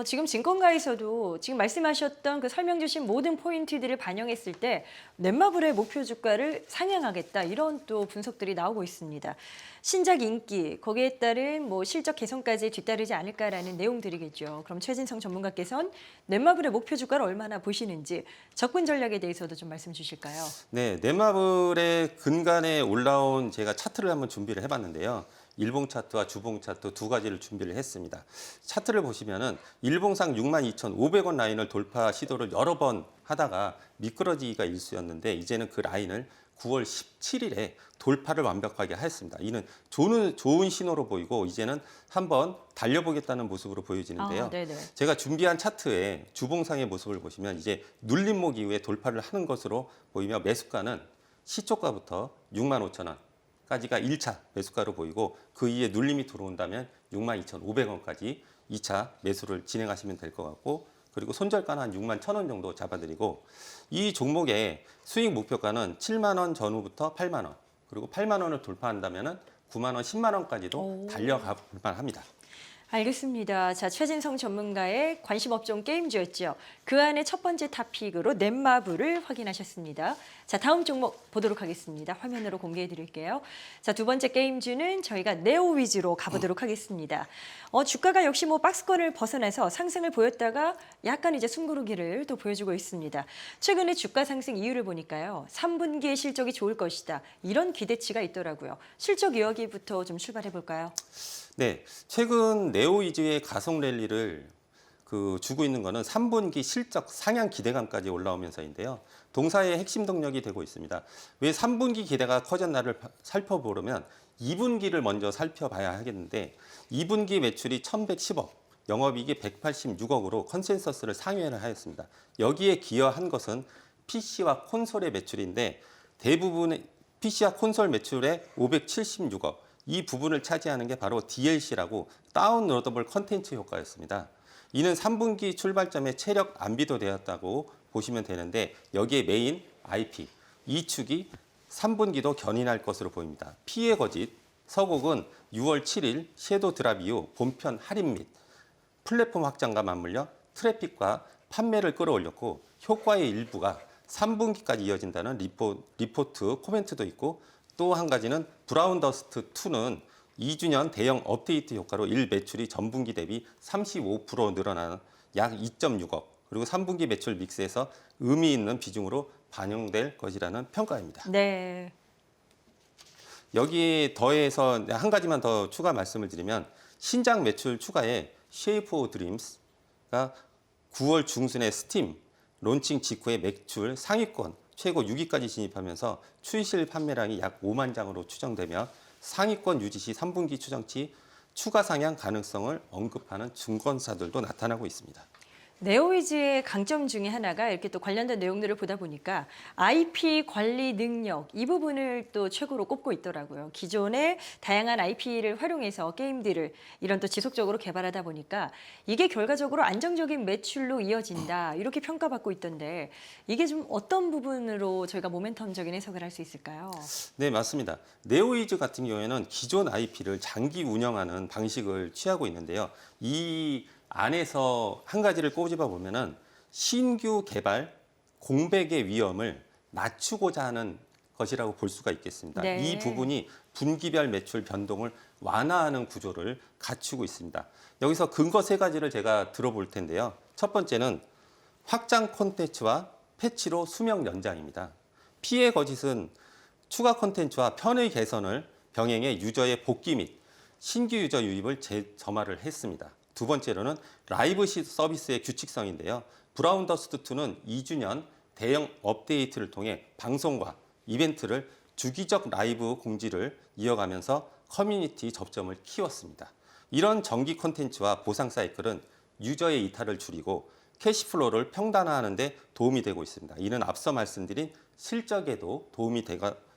지금 증권가에서도 지금 말씀하셨던 그 설명 주신 모든 포인트들을 반영했을 때 넷마블의 목표 주가를 상향하겠다 이런 또 분석들이 나오고 있습니다. 신작 인기 거기에 따른 뭐 실적 개선까지 뒤따르지 않을까라는 내용들이겠죠. 그럼 최진성 전문가께서는 넷마블의 목표 주가를 얼마나 보시는지 접근 전략에 대해서도 좀 말씀 주실까요? 네, 넷마블의 근간에 올라온 제가 차트를 한번 준비를 해봤는데요. 일봉 차트와 주봉 차트 두 가지를 준비를 했습니다. 차트를 보시면은 일봉상 62,500원 라인을 돌파 시도를 여러 번 하다가 미끄러지기가 일쑤였는데 이제는 그 라인을 9월 17일에 돌파를 완벽하게 했습니다. 이는 좋은 신호로 보이고 이제는 한번 달려보겠다는 모습으로 보여지는데요. 네네. 제가 준비한 차트에 주봉상의 모습을 보시면 이제 눌림목 이후에 돌파를 하는 것으로 보이며 매수가는 시초가부터 65,000원. 까지가 1차 매수가로 보이고 그 이후에 눌림이 들어온다면 62,500원까지 2차 매수를 진행하시면 될 것 같고 그리고 손절가는 한 61,000원 정도 잡아드리고 이 종목의 수익 목표가는 7만 원 전후부터 8만 원 그리고 8만 원을 돌파한다면 9만 원, 10만 원까지도 달려가 볼 만합니다. 알겠습니다. 자, 최진성 전문가의 관심 업종 게임주였죠. 그 안에 첫 번째 탑픽으로 넷마블을 확인하셨습니다. 자, 다음 종목 보도록 하겠습니다. 화면으로 공개해 드릴게요. 자, 두 번째 게임주는 저희가 네오 위주로 가보도록 하겠습니다. 주가가 역시 뭐 박스권을 벗어나서 상승을 보였다가 약간 이제 숨고르기를 또 보여주고 있습니다. 최근에 주가 상승 이유를 보니까요. 3분기에 실적이 좋을 것이다. 이런 기대치가 있더라고요. 실적 이야기부터 좀 출발해 볼까요? 네, 최근 네오 위주의 가속 랠리를 주고 있는 것은 3분기 실적 상향 기대감까지 올라오면서인데요. 동사의 핵심 동력이 되고 있습니다. 왜 3분기 기대가 커졌나를 살펴보려면 2분기를 먼저 살펴봐야 하겠는데 2분기 매출이 1,110억, 영업이익이 186억으로 컨센서스를 상회를 하였습니다. 여기에 기여한 것은 PC와 콘솔의 매출인데 대부분의 PC와 콘솔 매출의 576억, 이 부분을 차지하는 게 바로 DLC라고 다운로더블 컨텐츠 효과였습니다. 이는 3분기 출발점에 체력 안비도 되었다고 보시면 되는데 여기에 메인 IP, 이 축이 3분기도 견인할 것으로 보입니다. 피해 거짓, 서곡은 6월 7일 섀도우 드랍 이후 본편 할인 및 플랫폼 확장과 맞물려 트래픽과 판매를 끌어올렸고 효과의 일부가 3분기까지 이어진다는 리포트 코멘트도 있고 또 한 가지는 브라운 더스트 2는 2주년 대형 업데이트 효과로 1매출이 전분기 대비 35% 늘어나는 약 2.6억, 그리고 3분기 매출 믹스에서 의미 있는 비중으로 반영될 것이라는 평가입니다. 네. 여기에 더해서 한 가지만 더 추가 말씀을 드리면 신작 매출 추가에 Shape of Dreams가 9월 중순에 스팀 론칭 직후에 매출 상위권 최고 6위까지 진입하면서 출시일 판매량이 약 5만 장으로 추정되며 상위권 유지 시 3분기 추정치 추가 상향 가능성을 언급하는 증권사들도 나타나고 있습니다. 네오위즈의 강점 중에 하나가 이렇게 또 관련된 내용들을 보다 보니까 IP 관리 능력 이 부분을 또 최고로 꼽고 있더라고요. 기존의 다양한 IP를 활용해서 게임들을 이런 또 지속적으로 개발하다 보니까 이게 결과적으로 안정적인 매출로 이어진다 이렇게 평가받고 있던데 이게 좀 어떤 부분으로 저희가 모멘텀적인 해석을 할 수 있을까요? 네, 맞습니다. 네오이즈 같은 경우에는 기존 IP를 장기 운영하는 방식을 취하고 있는데요. 이 안에서 한 가지를 꼬집어 보면은 신규 개발 공백의 위험을 낮추고자 하는 것이라고 볼 수가 있겠습니다. 네. 이 부분이 분기별 매출 변동을 완화하는 구조를 갖추고 있습니다. 여기서 근거 세 가지를 제가 들어볼 텐데요. 첫 번째는 확장 콘텐츠와 패치로 수명 연장입니다. 피해 거짓은 추가 콘텐츠와 편의 개선을 병행해 유저의 복귀 및 신규 유저 유입을 재점화를 했습니다. 두 번째로는 라이브 서비스의 규칙성인데요. 브라운 더스트 2는 2주년 대형 업데이트를 통해 방송과 이벤트를 주기적 라이브 공지를 이어가면서 커뮤니티 접점을 키웠습니다. 이런 정기 콘텐츠와 보상 사이클은 유저의 이탈을 줄이고 캐시플로우를 평단화하는 데 도움이 되고 있습니다. 이는 앞서 말씀드린 실적에도 도움이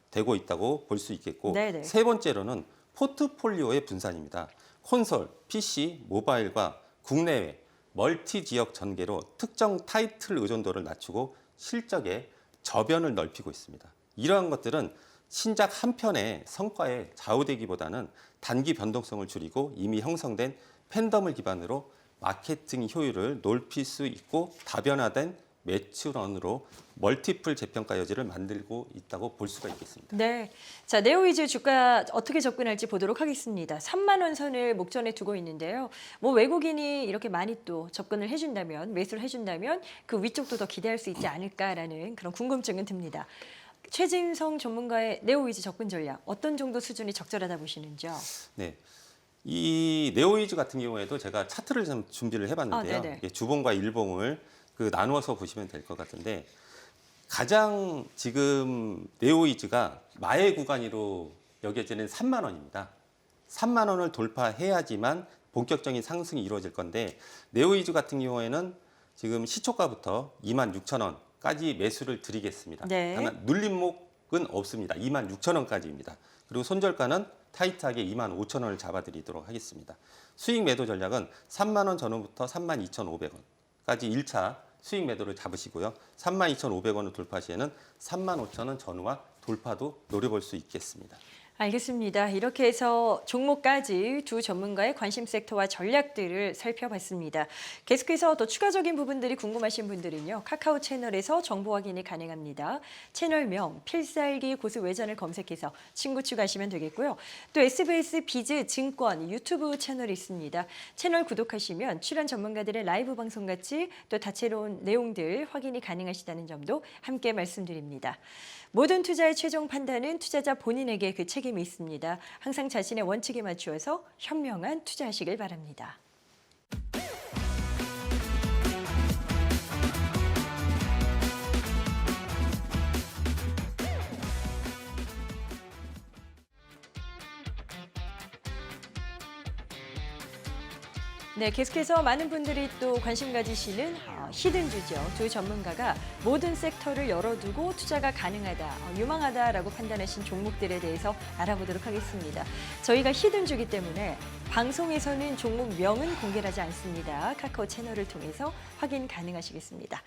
되고 있다고 볼 수 있겠고, 네네. 세 번째로는 포트폴리오의 분산입니다. 콘솔, PC, 모바일과 국내외, 멀티 지역 전개로 특정 타이틀 의존도를 낮추고 실적의 저변을 넓히고 있습니다. 이러한 것들은 신작 한 편의 성과에 좌우되기보다는 단기 변동성을 줄이고 이미 형성된 팬덤을 기반으로 마케팅 효율을 높일 수 있고 다변화된 매출원으로 멀티플 재평가 여지를 만들고 있다고 볼 수가 있겠습니다. 네. 자, 네오위즈 주가 어떻게 접근할지 보도록 하겠습니다. 3만 원 선을 목전에 두고 있는데요. 뭐 외국인이 이렇게 많이 또 접근을 해준다면, 매수를 해준다면 그 위쪽도 더 기대할 수 있지 않을까라는 그런 궁금증은 듭니다. 최진성 전문가의 네오위즈 접근 전략 어떤 정도 수준이 적절하다 보시는지요? 네. 이 네오이즈 같은 경우에도 제가 차트를 좀 준비를 해봤는데요. 네네. 이게 주봉과 일봉을 나누어서 보시면 될 것 같은데 가장 지금 네오이즈가 마의 구간으로 여겨지는 3만 원입니다. 3만 원을 돌파해야지만 본격적인 상승이 이루어질 건데 네오이즈 같은 경우에는 지금 시초가부터 2만 6천 원까지 매수를 드리겠습니다. 네. 다만 눌림목은 없습니다. 2만 6천 원까지입니다. 그리고 손절가는 타이트하게 2만 5천 원을 잡아드리도록 하겠습니다. 수익 매도 전략은 3만 원 전후부터 3만 2,500원까지 1차 수익 매도를 잡으시고요. 32,500원을 돌파 시에는 35,000원 전후와 돌파도 노려볼 수 있겠습니다. 알겠습니다. 이렇게 해서 종목까지 두 전문가의 관심 섹터와 전략들을 살펴봤습니다. 계속해서 더 추가적인 부분들이 궁금하신 분들은요. 카카오 채널에서 정보 확인이 가능합니다. 채널명 필살기 고수 외전을 검색해서 친구 추가하시면 되겠고요. 또 SBS 비즈 증권 유튜브 채널이 있습니다. 채널 구독하시면 출연 전문가들의 라이브 방송 같이 또 다채로운 내용들 확인이 가능하시다는 점도 함께 말씀드립니다. 모든 투자의 최종 판단은 투자자 본인에게 그 책임이 있습니다. 항상 자신의 원칙에 맞추어서 현명한 투자하시길 바랍니다. 네, 계속해서 많은 분들이 또 관심 가지시는 히든주죠. 두 전문가가 모든 섹터를 열어두고 투자가 가능하다, 유망하다라고 판단하신 종목들에 대해서 알아보도록 하겠습니다. 저희가 히든주기 때문에 방송에서는 종목명은 공개하지 않습니다. 카카오 채널을 통해서 확인 가능하시겠습니다.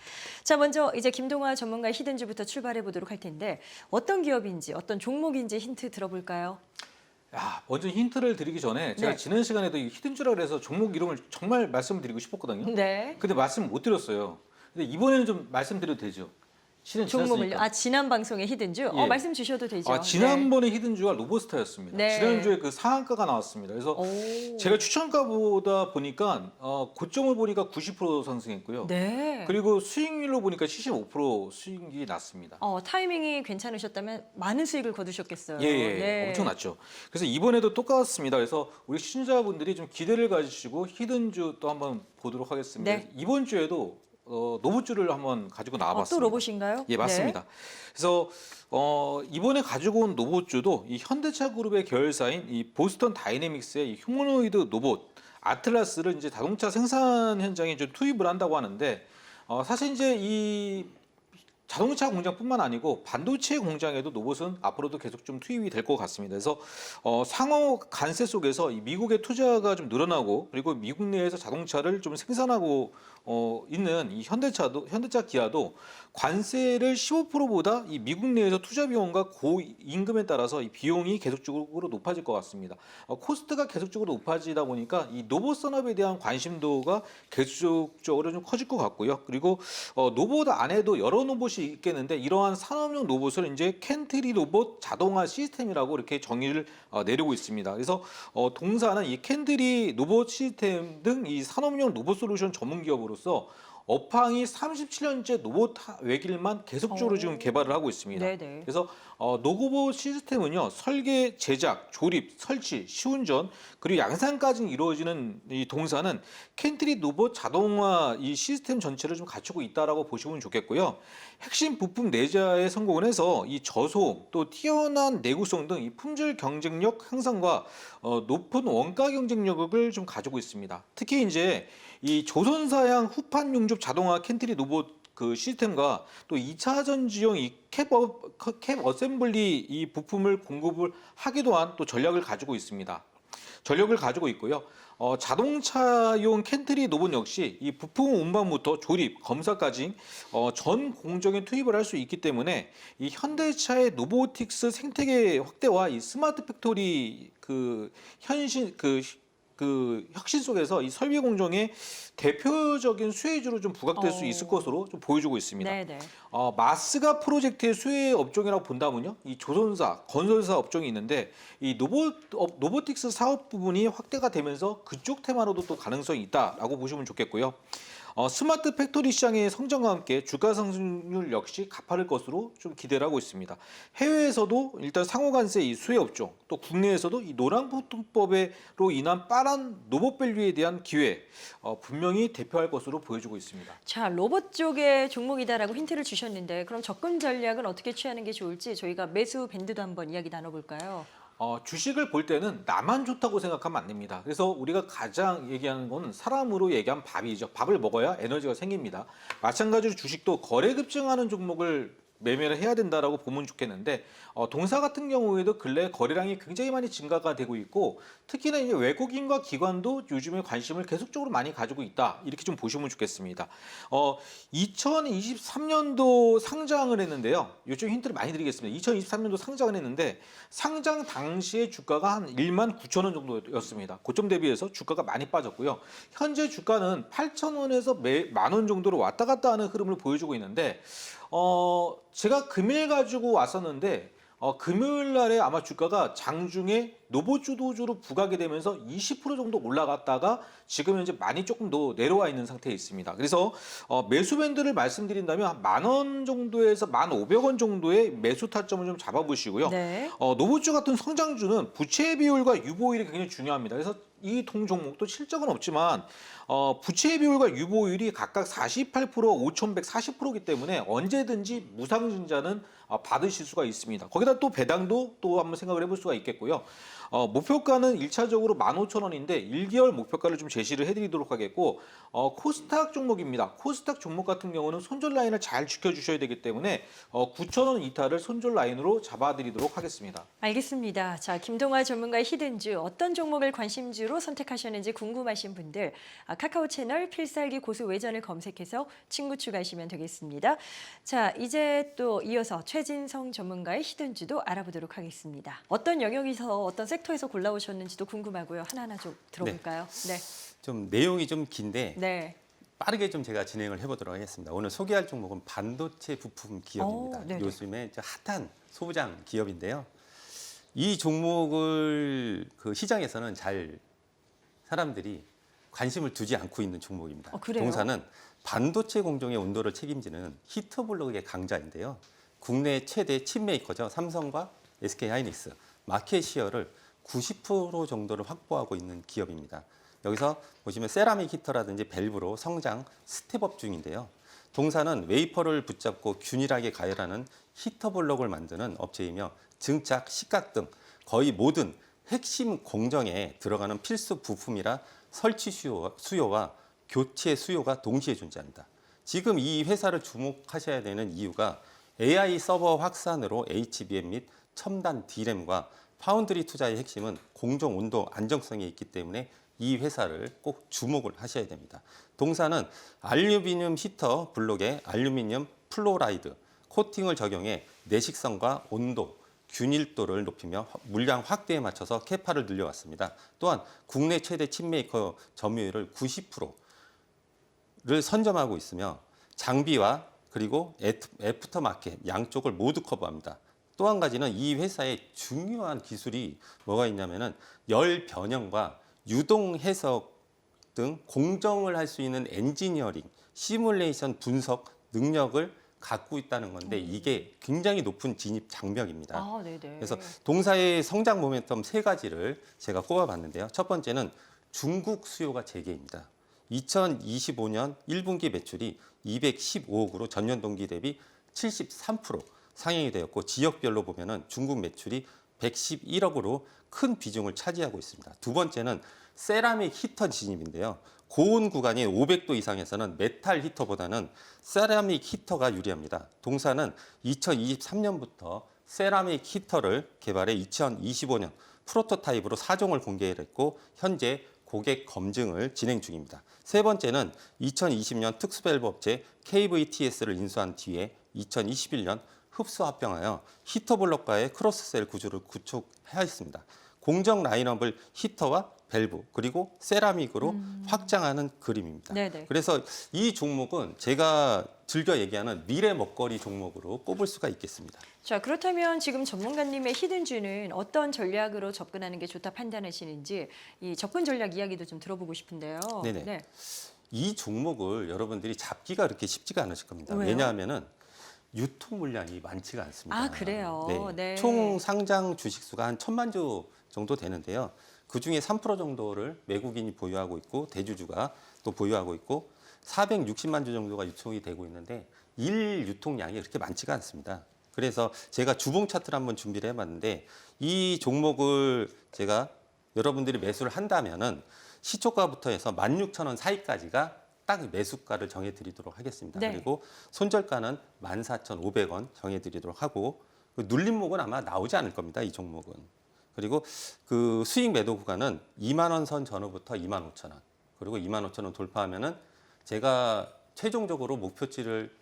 자, 먼저 이제 김동화 전문가의 히든주부터 출발해 보도록 할 텐데 어떤 기업인지 어떤 종목인지 힌트 들어볼까요? 야, 먼저 힌트를 드리기 전에 제가 네. 지난 시간에도 이 히든주라 그래서 종목 이름을 정말 말씀드리고 싶었거든요. 네. 근데 말씀 못 드렸어요. 근데 이번에는 좀 말씀드려도 되죠. 실은 종목을요. 지났으니까. 지난 방송의 히든주. 예. 말씀 주셔도 되죠. 지난번에 히든주가 로보스타였습니다. 네. 지난주에 그 상한가가 나왔습니다. 그래서 오. 제가 추천가보다 보니까 고점을 보니까 90% 상승했고요. 네. 그리고 수익률로 보니까 75% 수익이 났습니다. 타이밍이 괜찮으셨다면 많은 수익을 거두셨겠어요. 예, 네. 엄청 났죠. 그래서 이번에도 똑같습니다. 그래서 우리 시청자분들이 좀 기대를 가지시고 히든주 또 한번 보도록 하겠습니다. 네. 이번 주에도 노브주를 한번 가지고 나와봤습니다. 또 로봇인가요? 예, 맞습니다. 그래서 이번에 가지고 온 로봇주도 이 현대차 그룹의 계열사인 이 보스턴 다이내믹스의 이 휴머노이드 로봇 아틀라스를 이제 자동차 생산 현장에 좀 투입을 한다고 하는데 사실 이제 이 자동차 공장뿐만 아니고 반도체 공장에도 로봇은 앞으로도 계속 좀 투입이 될 것 같습니다. 그래서 상호 관세 속에서 이 미국의 투자가 좀 늘어나고 그리고 미국 내에서 자동차를 좀 생산하고 있는 이 현대차 기아도 관세를 15%보다 이 미국 내에서 투자 비용과 고임금에 따라서 이 비용이 계속적으로 높아질 것 같습니다. 코스트가 계속적으로 높아지다 보니까 이 로봇 산업에 대한 관심도가 계속적으로 좀 커질 것 같고요. 그리고 로봇 안에도 여러 로봇이 있겠는데 이러한 산업용 로봇을 이제 켄트리 로봇 자동화 시스템이라고 이렇게 정의를 내리고 있습니다. 그래서 동사는 이 켄트리 로봇 시스템 등 이 산업용 로봇 솔루션 전문 기업으로서 업황이 37년째 로봇 외길만 계속적으로 지금 개발을 하고 있습니다. 네네. 그래서 노고봇 시스템은요 설계, 제작, 조립, 설치, 시운전 그리고 양산까지 이루어지는 이 동사는 켄트리 로봇 자동화 이 시스템 전체를 좀 갖추고 있다라고 보시면 좋겠고요. 핵심 부품 내자에 성공을 해서 이 저소음 또 뛰어난 내구성 등 이 품질 경쟁력 향상과 높은 원가 경쟁력을 좀 가지고 있습니다. 특히 이제 이 조선사양 후판 용접 자동화 켄트리 로봇 그 시스템과 또 2차 전지용 이 캡 어셈블리 이 부품을 공급을 하기도 한 또 전략을 가지고 있습니다. 전력을 가지고 있고요. 자동차용 켄트리 로봇 역시 이 부품 운반부터 조립, 검사까지 전 공정에 투입을 할 수 있기 때문에 이 현대차의 로보틱스 생태계 확대와 이 스마트 팩토리 그 혁신 속에서 이 설비 공정의 대표적인 수혜주로 좀 부각될 수 있을 것으로 좀 보여주고 있습니다. 네네. 마스가 프로젝트의 수혜 업종이라고 본다면요, 이 조선사, 건설사 업종이 있는데 이 로보틱스 사업 부분이 확대가 되면서 그쪽 테마로도 또 가능성이 있다라고 보시면 좋겠고요. 스마트 팩토리 시장의 성장과 함께 주가 상승률 역시 가파를 것으로 좀 기대를 하고 있습니다. 해외에서도 일단 상호관세 이 수혜 업종, 또 국내에서도 이 노란보통법으로 인한 빠른 로봇밸류에 대한 기회 분명히 대표할 것으로 보여주고 있습니다. 자, 로봇 쪽의 종목이다라고 힌트를 주셨는데 그럼 접근 전략은 어떻게 취하는 게 좋을지 저희가 매수 밴드도 한번 이야기 나눠볼까요? 주식을 볼 때는 나만 좋다고 생각하면 안 됩니다. 그래서 우리가 가장 얘기하는 건 사람으로 얘기하면 밥이죠. 밥을 먹어야 에너지가 생깁니다. 마찬가지로 주식도 거래 급증하는 종목을 매매를 해야 된다라고 보면 좋겠는데 동사 같은 경우에도 근래 거래량이 굉장히 많이 증가가 되고 있고 특히나 이제 외국인과 기관도 요즘에 관심을 계속적으로 많이 가지고 있다 이렇게 좀 보시면 좋겠습니다. 2023년도 상장을 했는데요. 요즘 힌트를 많이 드리겠습니다. 2023년도 상장을 했는데 상장 당시의 주가가 한 19,000원 정도였습니다. 고점 대비해서 주가가 많이 빠졌고요. 현재 주가는 8,000원에서 만 원 정도로 왔다 갔다 하는 흐름을 보여주고 있는데 제가 금일 가지고 왔었는데 금요일 날에 아마 주가가 장중에 노보 주도주로 부각이 되면서 20% 정도 올라갔다가 지금 현재 많이 조금 더 내려와 있는 상태에 있습니다. 그래서 매수 밴드를 말씀드린다면 만 원 정도에서 1,500원 정도의 매수 타점을 좀 잡아보시고요. 네. 노보주 같은 성장주는 부채 비율과 유보율이 굉장히 중요합니다. 그래서 이 종목도 실적은 없지만 부채 비율과 유보율이 각각 48%, 5,140%이기 때문에 언제든지 무상증자는 받으실 수가 있습니다. 거기다 또 배당도 또 한번 생각을 해볼 수가 있겠고요. 목표가는 1차적으로 15,000원인데 1개월 목표가를 좀 제시를 해드리도록 하겠고 코스닥 종목입니다. 코스닥 종목 같은 경우는 손절 라인을 잘 지켜주셔야 되기 때문에 9,000원 이탈을 손절 라인으로 잡아드리도록 하겠습니다. 알겠습니다. 자, 김동화 전문가의 히든주 어떤 종목을 관심주로 선택하셨는지 궁금하신 분들 카카오 채널 필살기 고수 외전을 검색해서 친구 추가하시면 되겠습니다. 자, 이제 또 이어서 최진성 전문가의 히든주도 알아보도록 하겠습니다. 어떤 영역에서 어떤 섹터에서 골라오셨는지도 궁금하고요. 하나하나 좀 들어볼까요? 네. 좀 내용이 좀 긴데 네. 빠르게 좀 제가 진행을 해보도록 하겠습니다. 오늘 소개할 종목은 반도체 부품 기업입니다. 네네. 요즘에 핫한 소부장 기업인데요. 이 종목을 그 시장에서는 잘 사람들이 관심을 두지 않고 있는 종목입니다. 그래요? 동사는 반도체 공정의 온도를 책임지는 히터블록의 강자인데요. 국내 최대 칩 메이커죠. 삼성과 SK하이닉스, 마켓 시어를 90% 정도를 확보하고 있는 기업입니다. 여기서 보시면 세라믹 히터라든지 밸브로 성장 스텝업 중인데요. 동사는 웨이퍼를 붙잡고 균일하게 가열하는 히터블록을 만드는 업체이며 증착, 식각 등 거의 모든 핵심 공정에 들어가는 필수 부품이라 설치 수요와 교체 수요가 동시에 존재합니다. 지금 이 회사를 주목하셔야 되는 이유가 AI 서버 확산으로 HBM 및 첨단 D램과 파운드리 투자의 핵심은 공정 온도 안정성에 있기 때문에 이 회사를 꼭 주목을 하셔야 됩니다. 동사는 알루미늄 히터 블록에 알루미늄 플로라이드 코팅을 적용해 내식성과 온도, 균일도를 높이며 물량 확대에 맞춰서 캐파를 늘려왔습니다. 또한 국내 최대 칩메이커 점유율을 90%를 선점하고 있으며 장비와 그리고 애프터마켓 양쪽을 모두 커버합니다. 또 한 가지는 이 회사의 중요한 기술이 뭐가 있냐면은 열 변형과 유동 해석 등 공정을 할 수 있는 엔지니어링, 시뮬레이션 분석 능력을 갖고 있다는 건데 이게 굉장히 높은 진입 장벽입니다. 네네. 그래서 동사의 성장 모멘텀 세 가지를 제가 꼽아봤는데요. 첫 번째는 중국 수요가 재개입니다. 2025년 1분기 매출이 215억으로 전년 동기 대비 73% 상향이 되었고 지역별로 보면은 중국 매출이 111억으로 큰 비중을 차지하고 있습니다. 두 번째는 세라믹 히터 진입인데요. 고온 구간이 500도 이상에서는 메탈 히터보다는 세라믹 히터가 유리합니다. 동사는 2023년부터 세라믹 히터를 개발해 2025년 프로토타입으로 4종을 공개했고 현재 고객 검증을 진행 중입니다. 세 번째는 2020년 특수밸브 업체 KVTS를 인수한 뒤에 2021년 흡수 합병하여 히터블록과의 크로스셀 구조를 구축하였습니다. 공정 라인업을 히터와 밸브 그리고 세라믹으로 확장하는 그림입니다. 네네. 그래서 이 종목은 제가 즐겨 얘기하는 미래 먹거리 종목으로 꼽을 수가 있겠습니다. 자, 그렇다면 지금 전문가님의 히든주는 어떤 전략으로 접근하는 게 좋다 판단하시는지 이 접근 전략 이야기도 좀 들어보고 싶은데요. 네네. 네. 이 종목을 여러분들이 잡기가 그렇게 쉽지가 않으실 겁니다. 왜요? 왜냐하면은 유통 물량이 많지가 않습니다. 그래요? 네. 총 상장 주식 수가 한 1,000만 주 정도 되는데요. 그중에 3% 정도를 외국인이 보유하고 있고 대주주가 또 보유하고 있고 460만 주 정도가 유통이 되고 있는데 일 유통량이 그렇게 많지가 않습니다. 그래서 제가 주봉 차트를 한번 준비를 해봤는데 이 종목을 제가 여러분들이 매수를 한다면은 시초가부터 해서 16,000원 사이까지가 딱 매수가를 정해드리도록 하겠습니다. 네. 그리고 손절가는 14,500원 정해드리도록 하고 눌림목은 아마 나오지 않을 겁니다. 이 종목은. 그리고 그 수익 매도 구간은 2만 원 선 전후부터 25,000원 그리고 25,000원 돌파하면은 제가 최종적으로 목표치를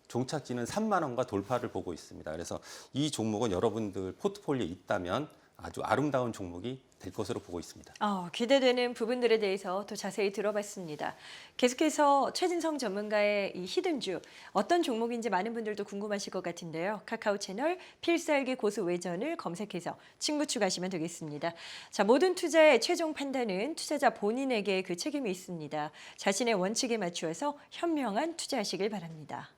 종착지는 3만 원과 돌파를 보고 있습니다. 그래서 이 종목은 여러분들 포트폴리오에 있다면 아주 아름다운 종목이 될 것으로 보고 있습니다. 기대되는 부분들에 대해서 더 자세히 들어봤습니다. 계속해서 최진성 전문가의 이 히든주 어떤 종목인지 많은 분들도 궁금하실 것 같은데요. 카카오 채널 필살기 고수 외전을 검색해서 친구 추가하시면 되겠습니다. 자, 모든 투자의 최종 판단은 투자자 본인에게 그 책임이 있습니다. 자신의 원칙에 맞추어서 현명한 투자하시길 바랍니다.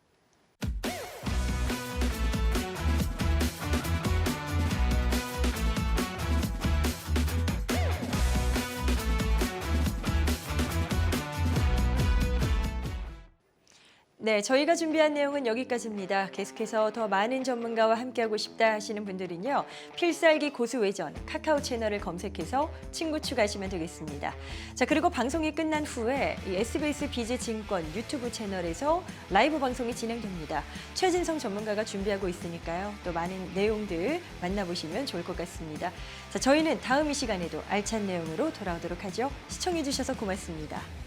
네, 저희가 준비한 내용은 여기까지입니다. 계속해서 더 많은 전문가와 함께하고 싶다 하시는 분들은요. 필살기 고수 외전 카카오 채널을 검색해서 친구 추가하시면 되겠습니다. 자, 그리고 방송이 끝난 후에 이 SBS 비즈증권 유튜브 채널에서 라이브 방송이 진행됩니다. 최진성 전문가가 준비하고 있으니까요. 또 많은 내용들 만나보시면 좋을 것 같습니다. 자, 저희는 다음 이 시간에도 알찬 내용으로 돌아오도록 하죠. 시청해 주셔서 고맙습니다.